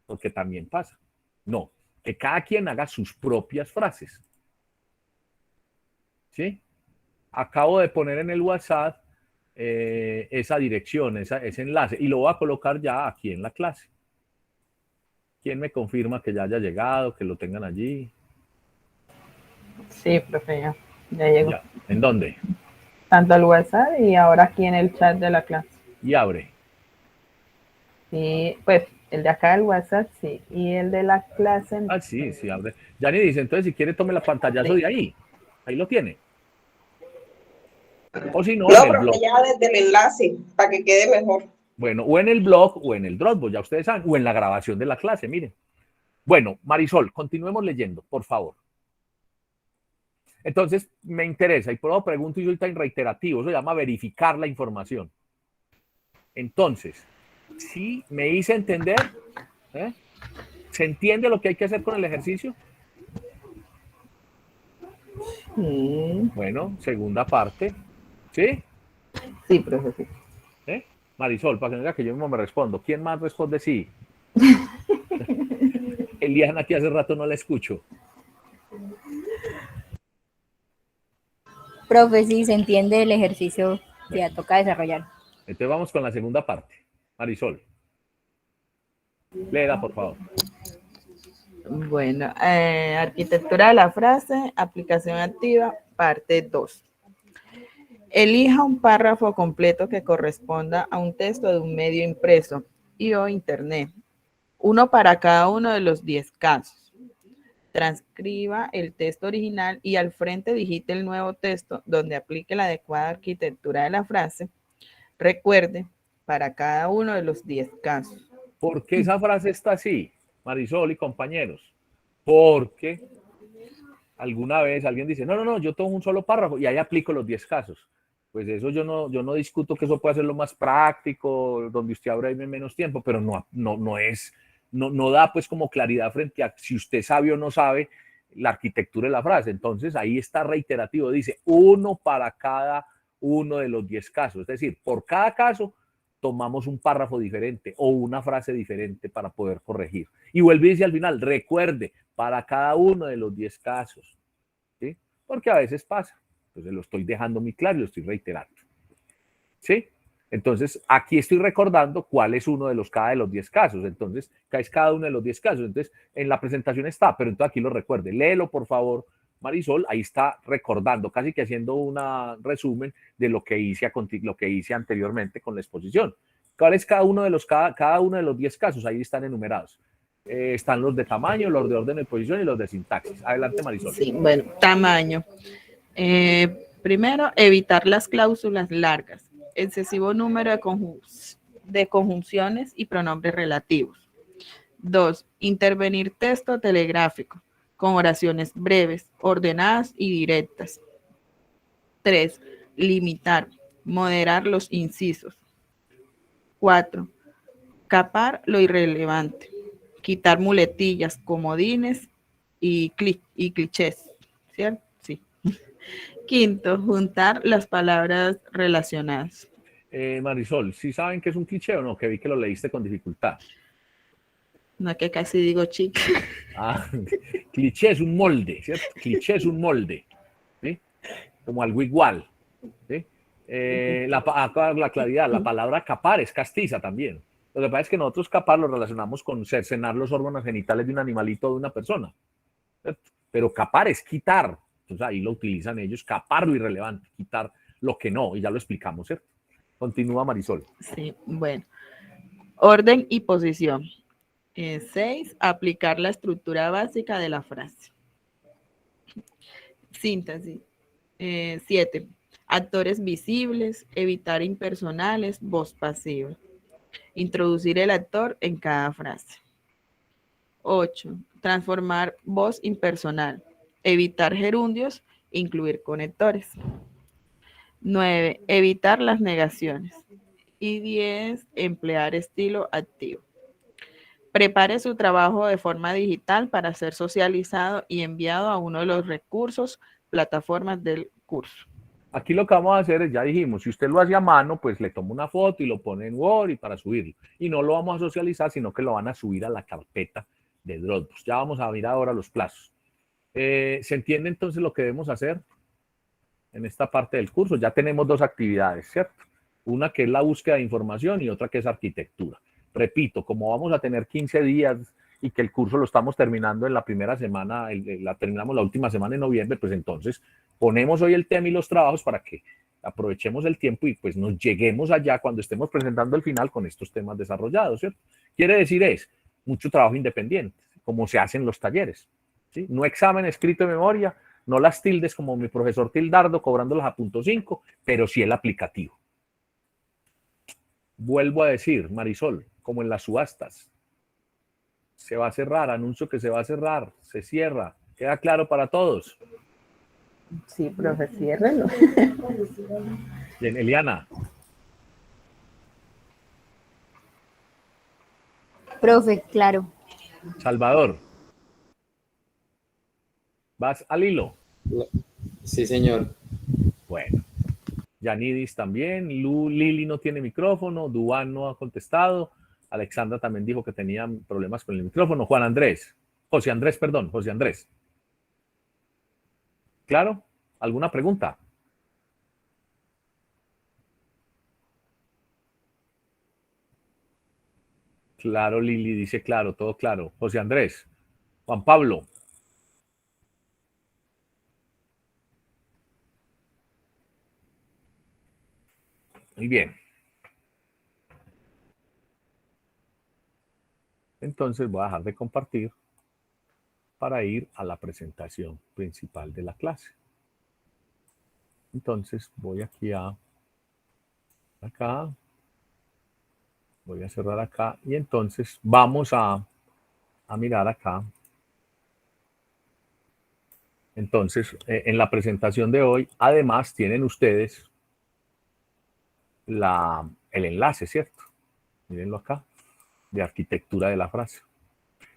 porque también pasa. No, que cada quien haga sus propias frases. ¿Sí? Acabo de poner en el WhatsApp esa dirección, ese enlace, y lo voy a colocar ya aquí en la clase. ¿Quién me confirma que ya haya llegado, que lo tengan allí? Sí, profe, ya llegó. Ya. ¿En dónde? Tanto el WhatsApp y ahora aquí en el chat de la clase. Y abre. Sí, pues el de acá del WhatsApp, sí, y el de la clase. Ah, sí, abre. Yani dice, entonces si quiere tome la pantallazo de ahí. Ahí lo tiene. O si no, en el blog. Ya desde el enlace, para que quede mejor. Bueno, o en el blog o en el Dropbox, ya ustedes saben, o en la grabación de la clase, miren. Bueno, Marisol, continuemos leyendo, por favor. Entonces, me interesa, y por eso pregunto y soy tan reiterativo, eso se llama verificar la información. Entonces, ¿sí me hice entender? ¿Se entiende lo que hay que hacer con el ejercicio? Sí. Bueno, segunda parte. ¿Sí? Sí, profe, sí. Marisol, para que no diga que yo mismo me respondo. ¿Quién más responde sí? Eliana, que hace rato no la escucho. Profe, sí, se entiende el ejercicio que ya toca desarrollar. Entonces vamos con la segunda parte. Marisol. Léela, por favor. Bueno, arquitectura de la frase, aplicación activa, parte 2. Elija un párrafo completo que corresponda a un texto de un medio impreso y o internet, uno para cada uno de los 10 casos. Transcriba el texto original y al frente digite el nuevo texto donde aplique la adecuada arquitectura de la frase. Recuerde, para cada uno de los 10 casos. ¿Por qué esa frase está así, Marisol y compañeros? Porque alguna vez alguien dice, no, yo tomo un solo párrafo y ahí aplico los 10 casos. Pues eso yo no discuto que eso pueda ser lo más práctico, donde usted abreve menos tiempo, pero no da pues como claridad frente a si usted sabe o no sabe la arquitectura de la frase. Entonces ahí está reiterativo, dice uno para cada uno de los 10 casos. Es decir, por cada caso tomamos un párrafo diferente o una frase diferente para poder corregir. Y vuelve y dice al final, recuerde, para cada uno de los 10 casos. ¿Sí? Porque a veces pasa. Entonces lo estoy dejando muy claro y lo estoy reiterando. ¿Sí? Entonces, aquí estoy recordando cuál es uno de los cada de los 10 casos. Entonces, ¿qué es cada uno de los 10 casos? Entonces, en la presentación está, pero entonces aquí lo recuerde. Léelo, por favor, Marisol. Ahí está recordando, casi que haciendo un resumen de lo que hice anteriormente con la exposición. ¿Cuál es cada uno de los 10 casos? Ahí están enumerados. Están los de tamaño, los de orden de posición y los de sintaxis. Adelante, Marisol. Sí, bueno, tamaño. Primero, evitar las cláusulas largas, excesivo número de conjunciones y pronombres relativos. 2. Intervenir texto telegráfico con oraciones breves, ordenadas y directas. 3. Limitar, moderar los incisos. 4. Capar lo irrelevante, quitar muletillas, comodines y clichés, ¿cierto? Sí. 5. Juntar las palabras relacionadas. Marisol, ¿sí saben qué es un cliché o no? Que vi que lo leíste con dificultad. No, que casi digo chica. Cliché es un molde, ¿cierto? Cliché es un molde, ¿sí? Como algo igual, ¿sí? La claridad, la palabra capar es castiza también. Lo que pasa es que nosotros capar lo relacionamos con cercenar los órganos genitales de un animalito o de una persona, ¿cierto? Pero capar es quitar. Entonces ahí lo utilizan ellos, capar lo irrelevante, quitar lo que no, y ya lo explicamos, ¿cierto? Continúa, Marisol. Sí, bueno. Orden y posición. 6. Aplicar la estructura básica de la frase. Síntesis. 7. Actores visibles, evitar impersonales, voz pasiva. Introducir el actor en cada frase. 8. Transformar voz impersonal, evitar gerundios, incluir conectores. 9. Evitar las negaciones. Y 10. Emplear estilo activo. Prepare su trabajo de forma digital para ser socializado y enviado a uno de los recursos, plataformas del curso. Aquí lo que vamos a hacer es, ya dijimos, si usted lo hace a mano, pues le toma una foto y lo pone en Word y para subirlo. Y no lo vamos a socializar, sino que lo van a subir a la carpeta de Dropbox. Ya vamos a mirar ahora los plazos. ¿Se entiende entonces lo que debemos hacer en esta parte del curso? Ya tenemos dos actividades, ¿cierto? Una que es la búsqueda de información y otra que es arquitectura. Repito, como vamos a tener 15 días y que el curso lo estamos terminando en la primera semana, terminamos la última semana de noviembre, pues entonces ponemos hoy el tema y los trabajos para que aprovechemos el tiempo y pues nos lleguemos allá cuando estemos presentando el final con estos temas desarrollados, ¿cierto? Quiere decir mucho trabajo independiente, como se hace en los talleres, ¿sí? No examen escrito de memoria, no las tildes como mi profesor Tildardo cobrándolas a .5, pero sí el aplicativo. Vuelvo a decir, Marisol, como en las subastas, se va a cerrar, anuncio que se va a cerrar, se cierra, ¿queda claro para todos? Sí, profe, ciérrelo. Bien, Eliana. Profe, claro. Salvador. ¿Vas al hilo? Sí, señor. Bueno. Yanidis también, Lili no tiene micrófono, Duan no ha contestado, Alexandra también dijo que tenía problemas con el micrófono, José Andrés. ¿Claro? ¿Alguna pregunta? Claro, Lili dice claro, todo claro. José Andrés, Juan Pablo. Muy bien. Entonces voy a dejar de compartir para ir a la presentación principal de la clase. Entonces voy aquí acá. Voy a cerrar acá y entonces vamos a mirar acá. Entonces, en la presentación de hoy, además tienen ustedes el enlace, ¿cierto? Mírenlo acá, de arquitectura de la frase.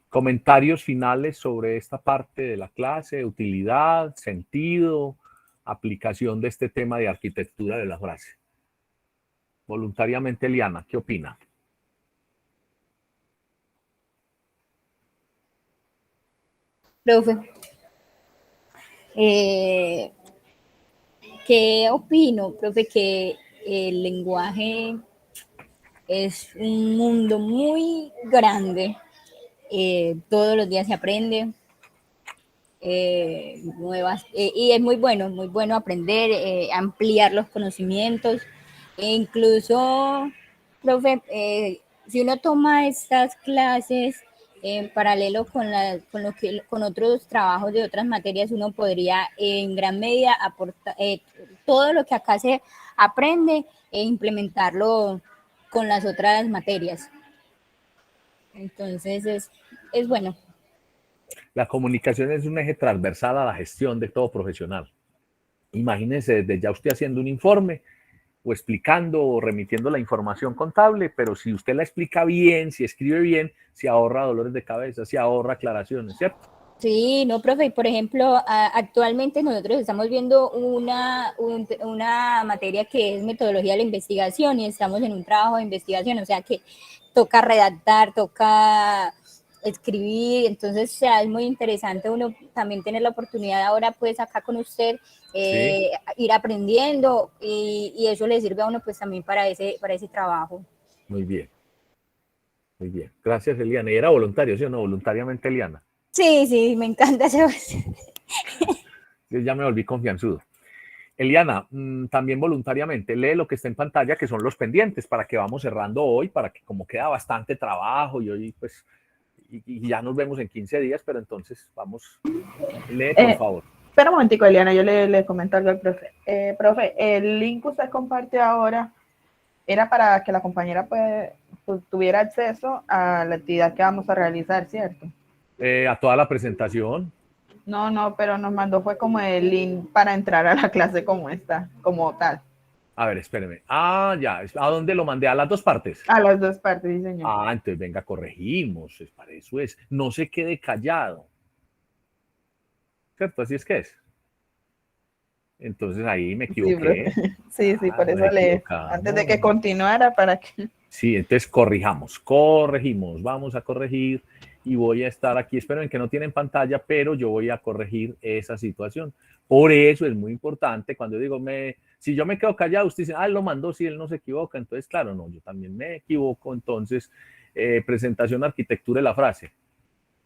Comentarios finales sobre esta parte de la clase, utilidad, sentido, aplicación de este tema de arquitectura de la frase. Voluntariamente, Eliana, ¿qué opina? Profe, ¿qué opino, profe? Que el lenguaje es un mundo muy grande. Todos los días se aprende nuevas, y es muy bueno aprender, ampliar los conocimientos. E incluso, profe, si uno toma estas clases en paralelo con otros trabajos de otras materias, uno podría en gran medida aportar todo lo que acá se aprende e implementarlo con las otras materias. Entonces es bueno. La comunicación es un eje transversal a la gestión de todo profesional. Imagínense desde ya usted haciendo un informe o explicando o remitiendo la información contable, pero si usted la explica bien, si escribe bien, se ahorra dolores de cabeza, se ahorra aclaraciones, ¿cierto? Sí, no, profe, por ejemplo, actualmente nosotros estamos viendo una materia que es metodología de la investigación y estamos en un trabajo de investigación, o sea que toca redactar, toca escribir, entonces o sea, es muy interesante uno también tener la oportunidad ahora pues acá con usted, Sí. ir aprendiendo y eso le sirve a uno pues también para ese trabajo. Muy bien. Muy bien. Gracias, Eliana. Y era voluntario, ¿sí o no? Voluntariamente, Eliana. Sí, me encanta eso. Yo ya me volví confianzudo. Eliana, también voluntariamente, lee lo que está en pantalla, que son los pendientes, para que vamos cerrando hoy, para que como queda bastante trabajo y hoy pues, y ya nos vemos en 15 días, pero entonces vamos, lee por favor. Espera un momentico, Eliana, yo le comento algo al profe. Profe, el link que usted comparte ahora era para que la compañera pues, tuviera acceso a la actividad que vamos a realizar, ¿cierto? A toda la presentación. No, pero nos mandó fue como el link para entrar a la clase como esta, como tal. A ver, espéreme. Ah, ya. ¿A dónde lo mandé? ¿A las dos partes? A las dos partes, sí, señor. Ah, entonces venga, corregimos. Para eso es. No se quede callado. ¿Cierto? Así es que es. Entonces ahí me equivoqué. Sí, por eso antes de que continuara, para que... Sí, entonces corregimos, vamos a corregir y voy a estar aquí, espero que no tienen pantalla, pero yo voy a corregir esa situación. Por eso es muy importante cuando digo, si yo me quedo callado, usted dice, él lo mandó, si él no se equivoca, entonces claro, no, yo también me equivoco, entonces presentación, arquitectura de la frase.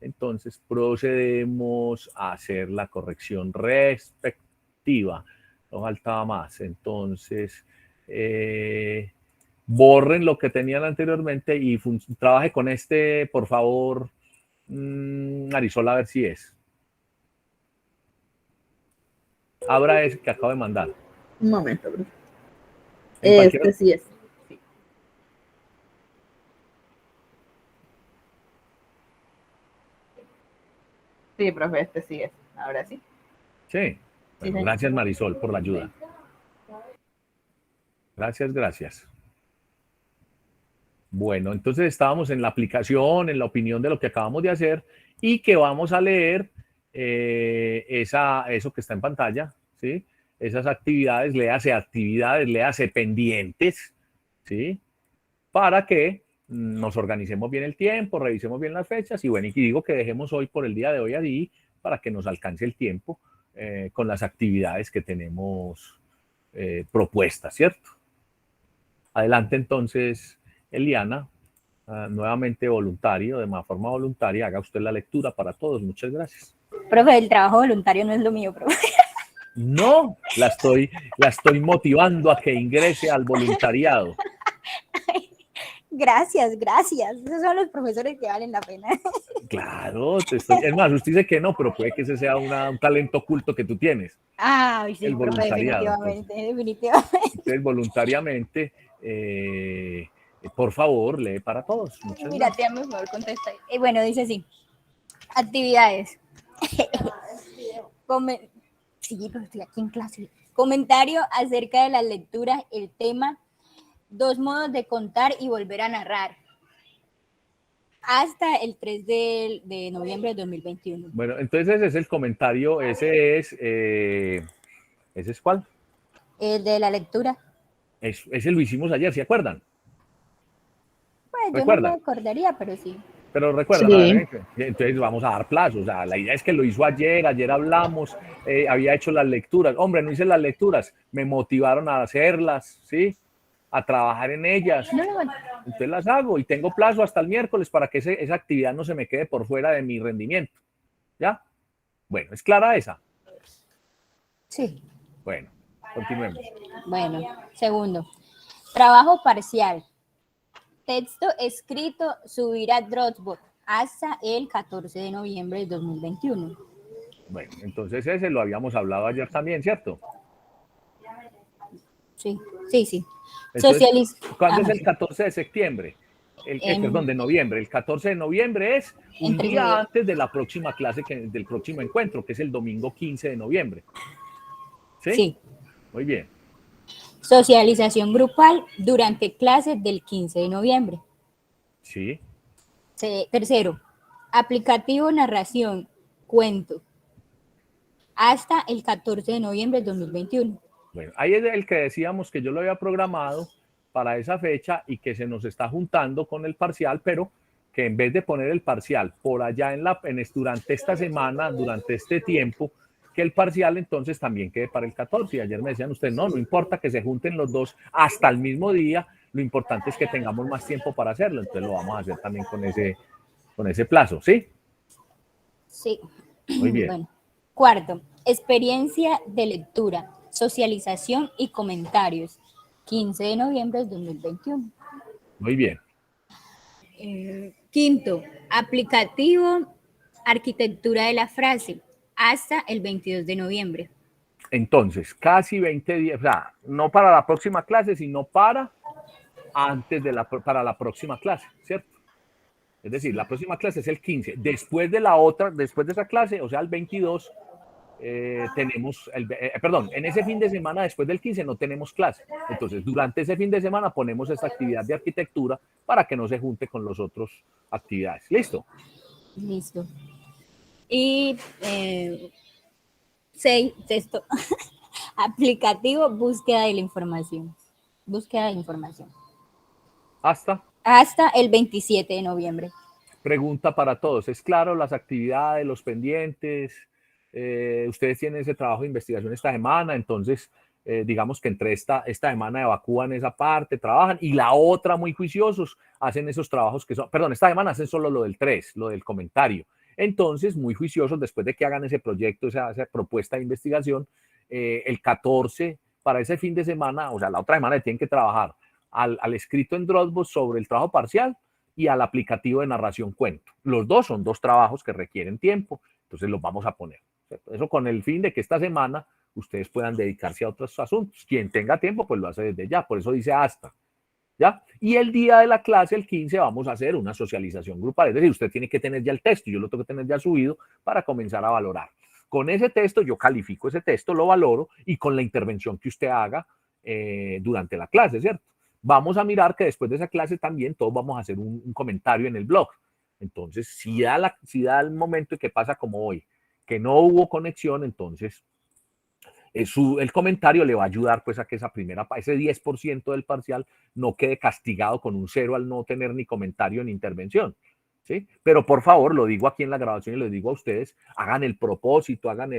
Entonces procedemos a hacer la corrección respectiva. No faltaba más. Entonces, borren lo que tenían anteriormente y trabaje con este, por favor, Marisol, a ver si es. Abra ese que acabo de mandar. Un momento, bro. Sí es. Sí, profe, sí es. Ahora sí. Sí. Bueno, gracias, Marisol, por la ayuda. Gracias. Bueno, entonces estábamos en la aplicación, en la opinión de lo que acabamos de hacer y que vamos a leer eso que está en pantalla, ¿sí? esas actividades, léase pendientes, ¿sí? Para que nos organicemos bien el tiempo, revisemos bien las fechas y bueno, y digo que dejemos hoy por el día de hoy allí para que nos alcance el tiempo con las actividades que tenemos propuestas, ¿cierto? Adelante entonces, Eliana, nuevamente voluntario, de forma voluntaria, haga usted la lectura para todos. Muchas gracias. Profe, el trabajo voluntario no es lo mío, profe. No, la estoy motivando a que ingrese al voluntariado. Gracias, gracias. Esos son los profesores que valen la pena. Claro, es más, usted dice que no, pero puede que ese sea un talento oculto que tú tienes. Ah, sí, El profe, voluntariado. definitivamente, definitivamente. Entonces, voluntariamente, por favor, lee para todos. Muchas Mira, gracias. te mejor contesta. Bueno, dice así. Actividades. Sí, pero estoy aquí en clase. Comentario acerca de las lecturas, el tema, 2 modos de contar y volver a narrar. Hasta el 3 de noviembre de 2021. Bueno, entonces ese es el comentario, ¿ese es cuál? El de la lectura. Ese lo hicimos ayer, ¿se acuerdan? Pues yo ¿Recuerda? no me acordaría, pero sí. Pero recuerdan, Sí. entonces vamos a dar plazo. O sea, la idea es que lo hizo ayer hablamos, había hecho las lecturas. Hombre, no hice las lecturas, me motivaron a hacerlas, ¿sí? A trabajar en ellas. No, Entonces las hago y tengo plazo hasta el miércoles para que esa actividad no se me quede por fuera de mi rendimiento. ¿Ya? Bueno, ¿es clara esa? sí. Bueno, continuemos. Bueno, segundo. Trabajo parcial. Texto escrito subir a Dropbox hasta el 14 de noviembre de 2021. Bueno, entonces ese lo habíamos hablado ayer también, ¿cierto? Sí, sí, sí. Entonces, ¿cuándo es Ajá. el 14 de septiembre? Perdón, de noviembre. El 14 de noviembre es un Entre día medio. antes de la próxima clase, del próximo encuentro, que es el domingo 15 de noviembre. ¿Sí? Sí. Muy bien. Socialización grupal durante clases del 15 de noviembre. Sí. Tercero, aplicativo narración, cuento, hasta el 14 de noviembre de 2021. Bueno, ahí es el que decíamos que yo lo había programado para esa fecha y que se nos está juntando con el parcial, pero que en vez de poner el parcial por allá durante esta semana, durante este tiempo, que el parcial entonces también quede para el 14. Y ayer me decían ustedes, no importa que se junten los dos hasta el mismo día, lo importante es que tengamos más tiempo para hacerlo, entonces lo vamos a hacer también con ese plazo, ¿sí? Sí. Muy bien. Bueno. Cuarto, experiencia de lectura, socialización y comentarios, 15 de noviembre de 2021. Muy bien. Quinto, aplicativo, arquitectura de la frase, hasta el 22 de noviembre. Entonces, casi 20 días, o sea, no para la próxima clase, sino para la próxima clase, ¿cierto? Es decir, la próxima clase es el 15. Después de esa clase, o sea, el 22, tenemos, en ese fin de semana después del 15 no tenemos clase. Entonces, durante ese fin de semana ponemos esta actividad de arquitectura para que no se junte con las otras actividades. ¿Listo? Listo. Y sexto, aplicativo, búsqueda de la información. Búsqueda de información. Hasta el 27 de noviembre. Pregunta para todos. ¿Es claro las actividades, los pendientes? Ustedes tienen ese trabajo de investigación esta semana, entonces digamos que entre esta semana evacúan esa parte, trabajan, y la otra muy juiciosos hacen esos trabajos que son, perdón, esta semana hacen solo lo del 3, lo del comentario. Entonces, muy juiciosos después de que hagan ese proyecto, esa propuesta de investigación, el 14 para ese fin de semana, o sea, la otra semana tienen que trabajar al escrito en Dropbox sobre el trabajo parcial y al aplicativo de narración cuento. Los dos son 2 trabajos que requieren tiempo, entonces los vamos a poner. Eso con el fin de que esta semana ustedes puedan dedicarse a otros asuntos. Quien tenga tiempo, pues lo hace desde ya, por eso dice hasta. ¿Ya? Y el día de la clase, el 15, vamos a hacer una socialización grupal. Es decir, usted tiene que tener ya el texto, yo lo tengo que tener ya subido para comenzar a valorar. Con ese texto, yo califico ese texto, lo valoro, y con la intervención que usted haga durante la clase, ¿cierto? Vamos a mirar que después de esa clase también todos vamos a hacer un comentario en el blog. Entonces, si da el momento que pasa como hoy, que no hubo conexión, entonces el comentario le va a ayudar pues a que ese 10% del parcial no quede castigado con un 0 al no tener ni comentario ni intervención. ¿Sí? Pero por favor, lo digo aquí en la grabación y lo digo a ustedes, hagan el propósito, hagan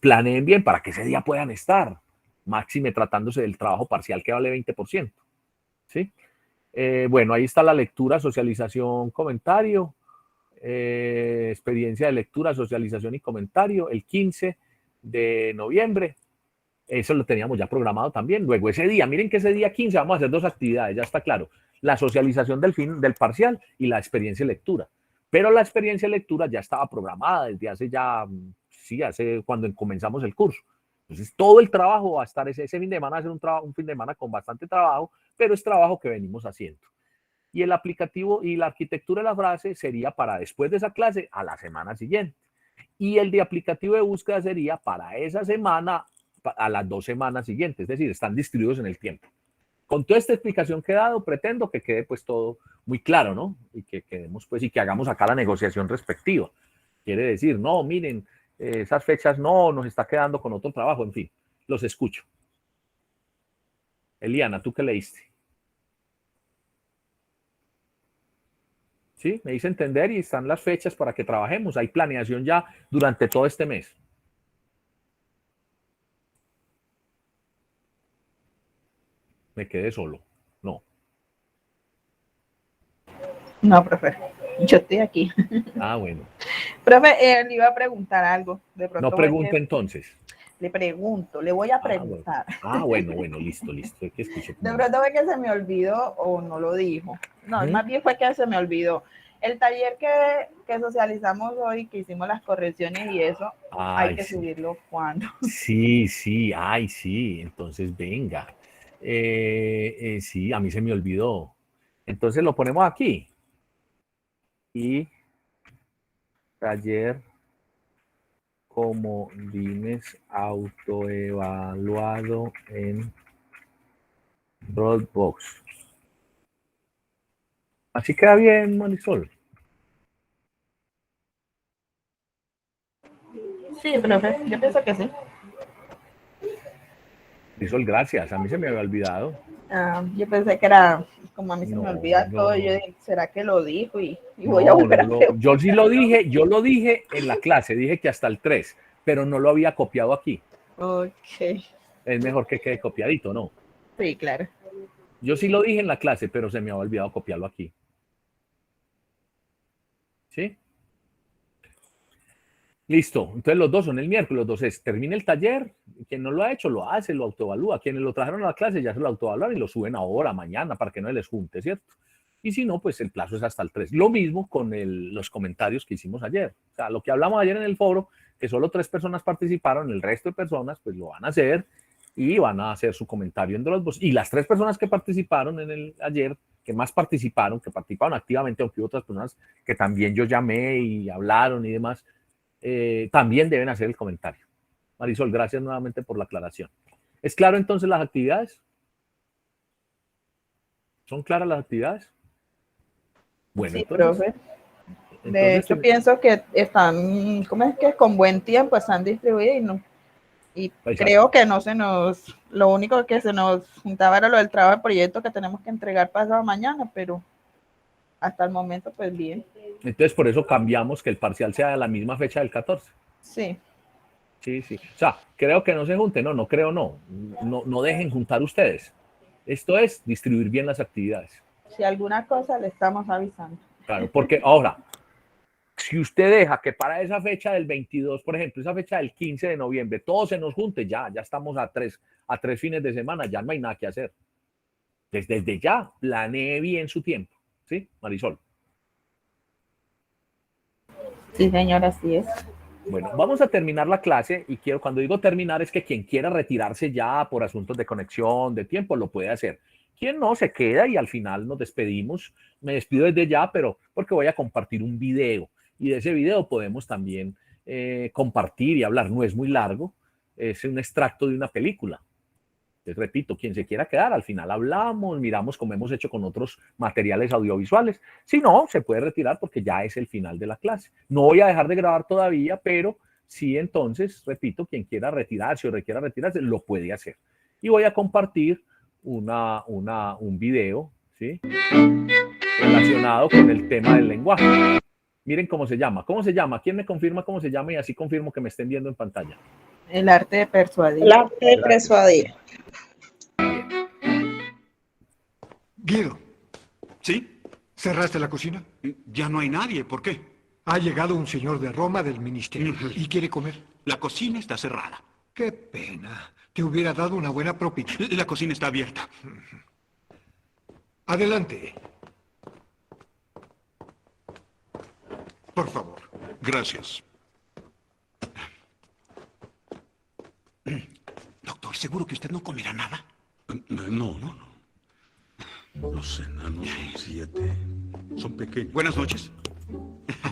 planeen bien para que ese día puedan estar, máxime tratándose del trabajo parcial que vale 20%. ¿Sí? Bueno, ahí está la lectura, socialización, comentario, experiencia de lectura, socialización y comentario, el 15 de noviembre. Eso lo teníamos ya programado también. Luego ese día, miren que ese día 15 vamos a hacer 2 actividades, ya está claro. La socialización del parcial y la experiencia de lectura. Pero la experiencia de lectura ya estaba programada desde hace cuando comenzamos el curso. Entonces todo el trabajo va a estar ese fin de semana, va a ser un fin de semana con bastante trabajo, pero es trabajo que venimos haciendo. Y el aplicativo y la arquitectura de la frase sería para después de esa clase a la semana siguiente. Y el de aplicativo de búsqueda sería para esa semana a las 2 semanas siguientes, es decir, están distribuidos en el tiempo. Con toda esta explicación que he dado, pretendo que quede pues todo muy claro, ¿no? Y que quedemos pues y que hagamos acá la negociación respectiva. Quiere decir, no, miren, esas fechas no, nos está quedando con otro trabajo, en fin, los escucho. Eliana, ¿tú qué leíste? ¿Sí? Me hice entender y están las fechas para que trabajemos. Hay planeación ya durante todo este mes. Me quedé solo. No. No, profe. Yo estoy aquí. Ah, bueno. Profe, le iba a preguntar algo. De pronto no pregunte entonces. Le pregunto, le voy a preguntar. Bueno, listo. ¿Qué escucho? De pronto fue que se me olvidó o no lo dijo. No, más bien fue que se me olvidó. El taller que socializamos hoy, que hicimos las correcciones y eso, hay que subirlo cuando. Sí, sí. Entonces, venga. Sí, a mí se me olvidó. Entonces lo ponemos aquí. Y taller comodines autoevaluado en Dropbox. Así queda bien, Marisol. Sí, profe, yo pienso que sí. Marisol, gracias. A mí se me había olvidado. Yo pensé que era, como a mí se me olvida todo, yo dije, ¿será que lo dijo? Y voy a volver a preguntar. Yo sí lo dije, yo lo dije en la clase, dije que hasta el 3, pero no lo había copiado aquí. Ok. Es mejor que quede copiadito, ¿no? Sí, claro. Yo sí lo dije en la clase, pero se me había olvidado copiarlo aquí. ¿Sí? Listo. Entonces los 2 son el miércoles. Los 2 es, termina el taller. Quien no lo ha hecho, lo hace, lo autoevalúa. Quienes lo trajeron a la clase ya se lo autoevalúan y lo suben ahora, mañana, para que no les junte, ¿cierto? Y si no, pues el plazo es hasta el 3. Lo mismo con los comentarios que hicimos ayer. O sea, lo que hablamos ayer en el foro, que solo 3 personas participaron, el resto de personas pues lo van a hacer y van a hacer su comentario en Dropbox. Y las 3 personas que participaron en el ayer, que participaron activamente, aunque hubo otras personas que también yo llamé y hablaron y demás, también deben hacer el comentario. Marisol, gracias nuevamente por la aclaración. ¿Es claro entonces las actividades? ¿Son claras las actividades? Bueno, sí, entonces, profe. De hecho, pienso que están, ¿cómo es que? Con buen tiempo están distribuidos y creo que no se nos, lo único que se nos juntaba era lo del trabajo de proyecto que tenemos que entregar pasado mañana, pero hasta el momento pues bien. Entonces por eso cambiamos que el parcial sea de la misma fecha del 14. Sí. Sí. O sea, creo que no se junten, no creo, no dejen juntar ustedes. Esto es distribuir bien las actividades. Si alguna cosa le estamos avisando. Claro, porque ahora, si usted deja que para esa fecha del 22, por ejemplo, esa fecha del 15 de noviembre, todo se nos junte, ya estamos a tres fines de semana, ya no hay nada que hacer. Desde ya, planee bien su tiempo. ¿Sí, Marisol? Sí, señor, así es. Bueno, vamos a terminar la clase y cuando digo terminar es que quien quiera retirarse ya por asuntos de conexión, de tiempo, lo puede hacer. Quien no, se queda y al final nos despedimos. Me despido desde ya, pero porque voy a compartir un video y de ese video podemos también compartir y hablar. No es muy largo, es un extracto de una película. Les repito, quien se quiera quedar, al final hablamos, miramos como hemos hecho con otros materiales audiovisuales. Si no, se puede retirar porque ya es el final de la clase. No voy a dejar de grabar todavía, pero sí, entonces, repito, quien quiera retirarse o requiera retirarse, lo puede hacer. Y voy a compartir un video, ¿sí?, relacionado con el tema del lenguaje. Miren cómo se llama. ¿Cómo se llama? ¿Quién me confirma cómo se llama? Y así confirmo que me estén viendo en pantalla. El arte de persuadir. El arte de persuadir. Guido, ¿Sí? ¿cerraste la cocina? Ya no hay nadie. ¿Por qué? Ha llegado un señor de Roma del ministerio y quiere comer. La cocina está cerrada. Qué pena. Te hubiera dado una buena propina. La cocina está abierta. Adelante. Por favor. Gracias. Doctor, ¿seguro que usted no comerá nada? No. Los enanos son 7. Son pequeños. Buenas noches.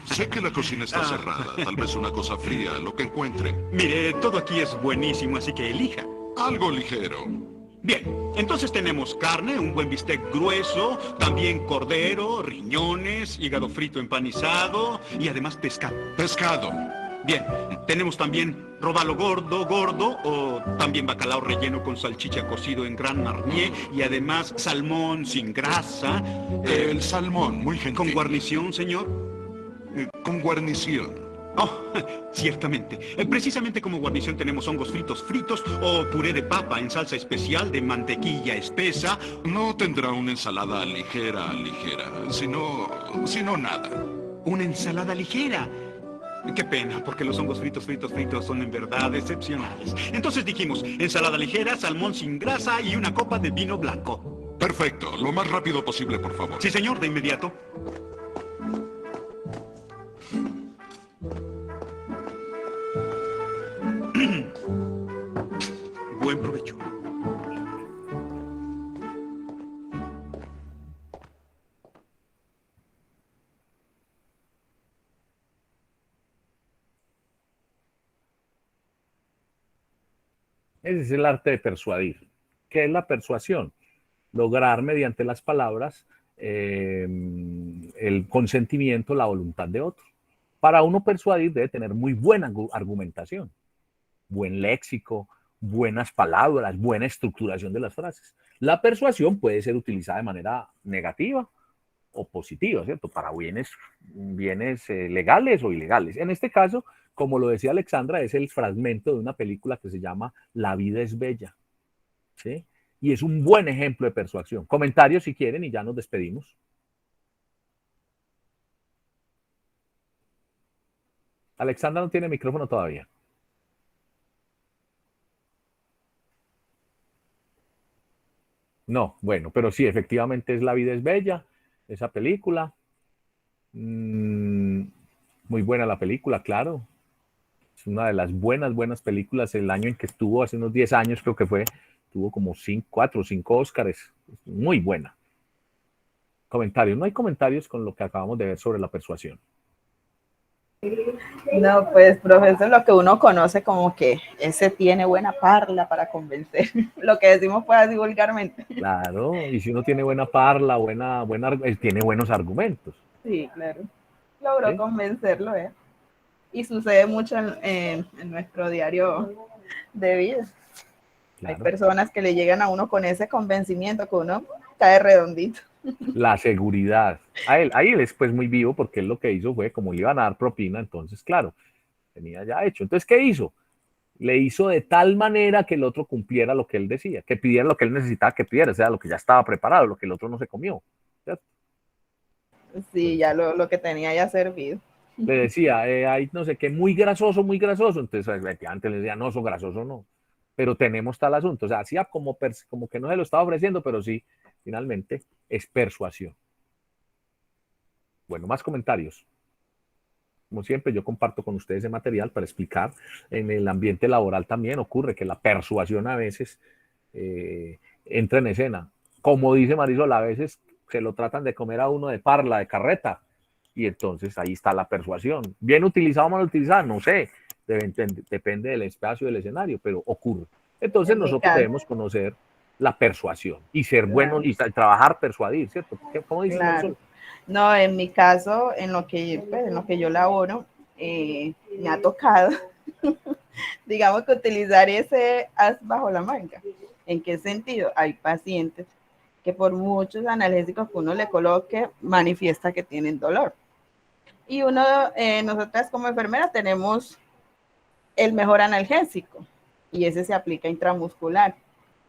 Sé que la cocina está cerrada. Tal vez una cosa fría, lo que encuentre. Mire, todo aquí es buenísimo, así que elija. Algo ligero. Bien, entonces tenemos carne, un buen bistec grueso, también cordero, riñones, hígado frito empanizado y además pescado. Pescado. Bien, tenemos también robalo gordo o también bacalao relleno con salchicha cocido en gran marnier y además salmón sin grasa. El salmón, muy gentil. ¿Con guarnición, señor? Con guarnición. Oh, ciertamente. Precisamente como guarnición tenemos hongos fritos o puré de papa en salsa especial de mantequilla espesa. No tendrá una ensalada ligera, sino nada. Una ensalada ligera. Qué pena, porque los hongos fritos son en verdad excepcionales. Entonces dijimos, ensalada ligera, salmón sin grasa y una copa de vino blanco. Perfecto. Lo más rápido posible, por favor. Sí, señor, de inmediato. Buen provecho. Ese es el arte de persuadir. ¿Qué es la persuasión? Lograr mediante las palabras el consentimiento, la voluntad de otro. Para uno persuadir debe tener muy buena argumentación, buen léxico, buenas palabras, buena estructuración de las frases. La persuasión puede ser utilizada de manera negativa o positiva, ¿cierto? Para bienes legales o ilegales. En este caso, como lo decía Alexandra, es el fragmento de una película que se llama La vida es bella, ¿sí? Y es un buen ejemplo de persuasión. Comentarios si quieren y ya nos despedimos. Alexandra no tiene micrófono todavía. No, bueno, pero sí, efectivamente es La vida es bella, esa película. Muy buena la película, claro. Es una de las buenas películas. El año en que estuvo, hace unos 10 años creo que fue, tuvo como 4 o 5 Óscares. Muy buena. Comentarios. No hay comentarios con lo que acabamos de ver sobre la persuasión. No, pues, profesor, lo que uno conoce como que ese tiene buena parla para convencer. Lo que decimos pues así vulgarmente. Claro, y si uno tiene buena parla, tiene buenos argumentos. Sí, claro. Logró ¿Sí? Convencerlo, ¿eh? Y sucede mucho en nuestro diario de vida. Claro. Hay personas que le llegan a uno con ese convencimiento que uno cae redondito. La seguridad. Ahí él es pues muy vivo porque él lo que hizo fue, como le iban a dar propina, entonces claro, tenía ya hecho. Entonces, ¿qué hizo? Le hizo de tal manera que el otro cumpliera lo que él decía, que pidiera lo que él necesitaba que pidiera, o sea, lo que ya estaba preparado, lo que el otro no se comió, ¿cierto? Sí, ya lo que tenía ya servido. Le decía, hay no sé qué, muy grasoso, entonces efectivamente le decía, no, eso grasoso no, pero tenemos tal asunto, o sea, hacía como que no se lo estaba ofreciendo, pero sí, finalmente es persuasión. Bueno, más comentarios. Como siempre, yo comparto con ustedes el material para explicar. En el ambiente laboral también ocurre que la persuasión a veces entra en escena. Como dice Marisol, a veces se lo tratan de comer a uno de parla, de carreta, y entonces ahí está la persuasión. Bien utilizado o mal utilizada, no sé, depende del espacio del escenario, pero ocurre. Entonces nosotros debemos conocer la persuasión y ser buenos y trabajar, persuadir, ¿cierto? ¿Cómo dice Marisol? No, en mi caso, en lo que yo laboro, me ha tocado digamos que utilizar ese as bajo la manga. ¿En qué sentido? Hay pacientes que por muchos analgésicos que uno le coloque, manifiesta que tienen dolor. Y nosotras como enfermeras tenemos el mejor analgésico y ese se aplica intramuscular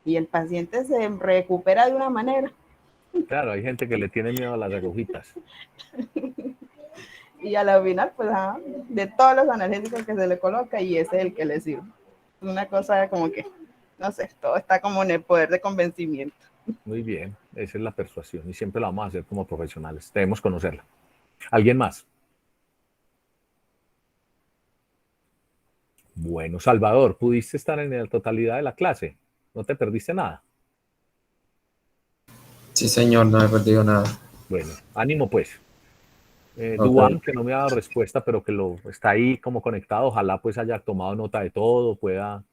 y el paciente se recupera de una manera. Claro, hay gente que le tiene miedo a las agujitas. Y a la final, pues, de todos los analgésicos que se le coloca, y ese es el que le sirve. Una cosa como que, no sé, todo está como en el poder de convencimiento. Muy bien, esa es la persuasión y siempre la vamos a hacer como profesionales. Debemos conocerla. ¿Alguien más? Bueno, Salvador, ¿pudiste estar en la totalidad de la clase? ¿No te perdiste nada? Sí, señor, no he perdido nada. Bueno, ánimo pues. Ok. Duan, que no me ha dado respuesta, pero que está ahí como conectado, ojalá pues haya tomado nota de todo, pueda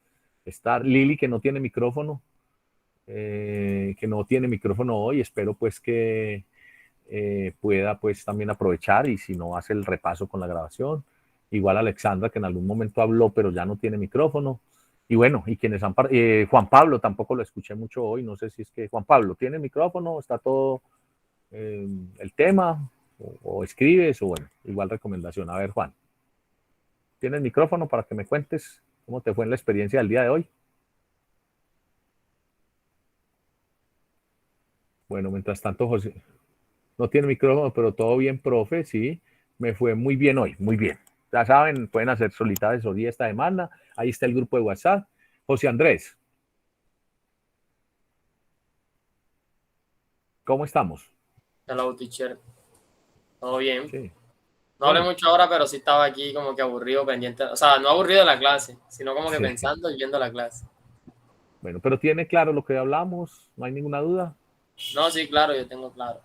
estar. Lili, que no tiene micrófono, hoy, espero pues que pueda pues también aprovechar y si no hace el repaso con la grabación. Igual Alexandra, que en algún momento habló, pero ya no tiene micrófono. Y bueno, y quienes han Juan Pablo, tampoco lo escuché mucho hoy, no sé si es que Juan Pablo tiene micrófono, está todo el tema, o escribes, o bueno, igual recomendación. A ver, Juan, ¿tienes micrófono para que me cuentes cómo te fue en la experiencia del día de hoy? Bueno, mientras tanto, José no tiene micrófono, pero todo bien, profe, sí, me fue muy bien hoy, muy bien. Ya saben, pueden hacer solitares hoy esta demanda. Ahí está el grupo de WhatsApp. José Andrés, ¿cómo estamos? Hello, teacher. ¿Todo bien? Sí. No hablé mucho ahora, pero sí estaba aquí como que aburrido, pendiente. O sea, no aburrido de la clase, sino como que Sí. pensando y viendo la clase. Bueno, pero tiene claro lo que hablamos, no hay ninguna duda. No, sí, claro, yo tengo claro.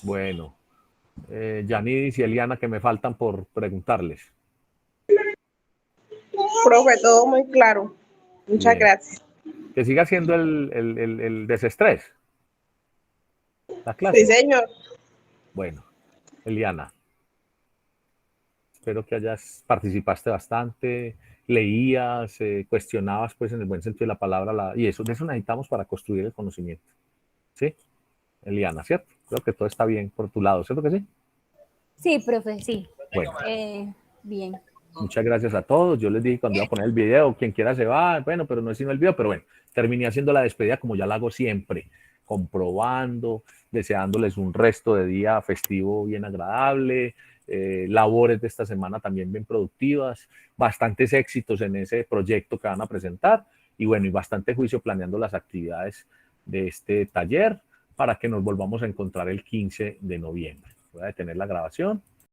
Bueno, Yanidis y Eliana, que me faltan por preguntarles. Profe, todo muy claro. Muchas Bien. gracias. Que siga siendo el desestrés. La clase. Sí, señor. Bueno, Eliana, espero que participaste bastante, leías, cuestionabas, pues en el buen sentido de la palabra, y de eso necesitamos para construir el conocimiento. ¿Sí? Eliana, ¿cierto? Creo que todo está bien por tu lado, ¿cierto que sí? Sí, profe, sí. Bueno. Bien. Muchas gracias a todos. Yo les dije cuando iba a poner el video, quien quiera se va, bueno, pero no es sino el video, pero bueno, terminé haciendo la despedida como ya la hago siempre, comprobando, deseándoles un resto de día festivo bien agradable, labores de esta semana también bien productivas, bastantes éxitos en ese proyecto que van a presentar y bueno, y bastante juicio planeando las actividades de este taller para que nos volvamos a encontrar el 15 de noviembre. Voy a detener la grabación.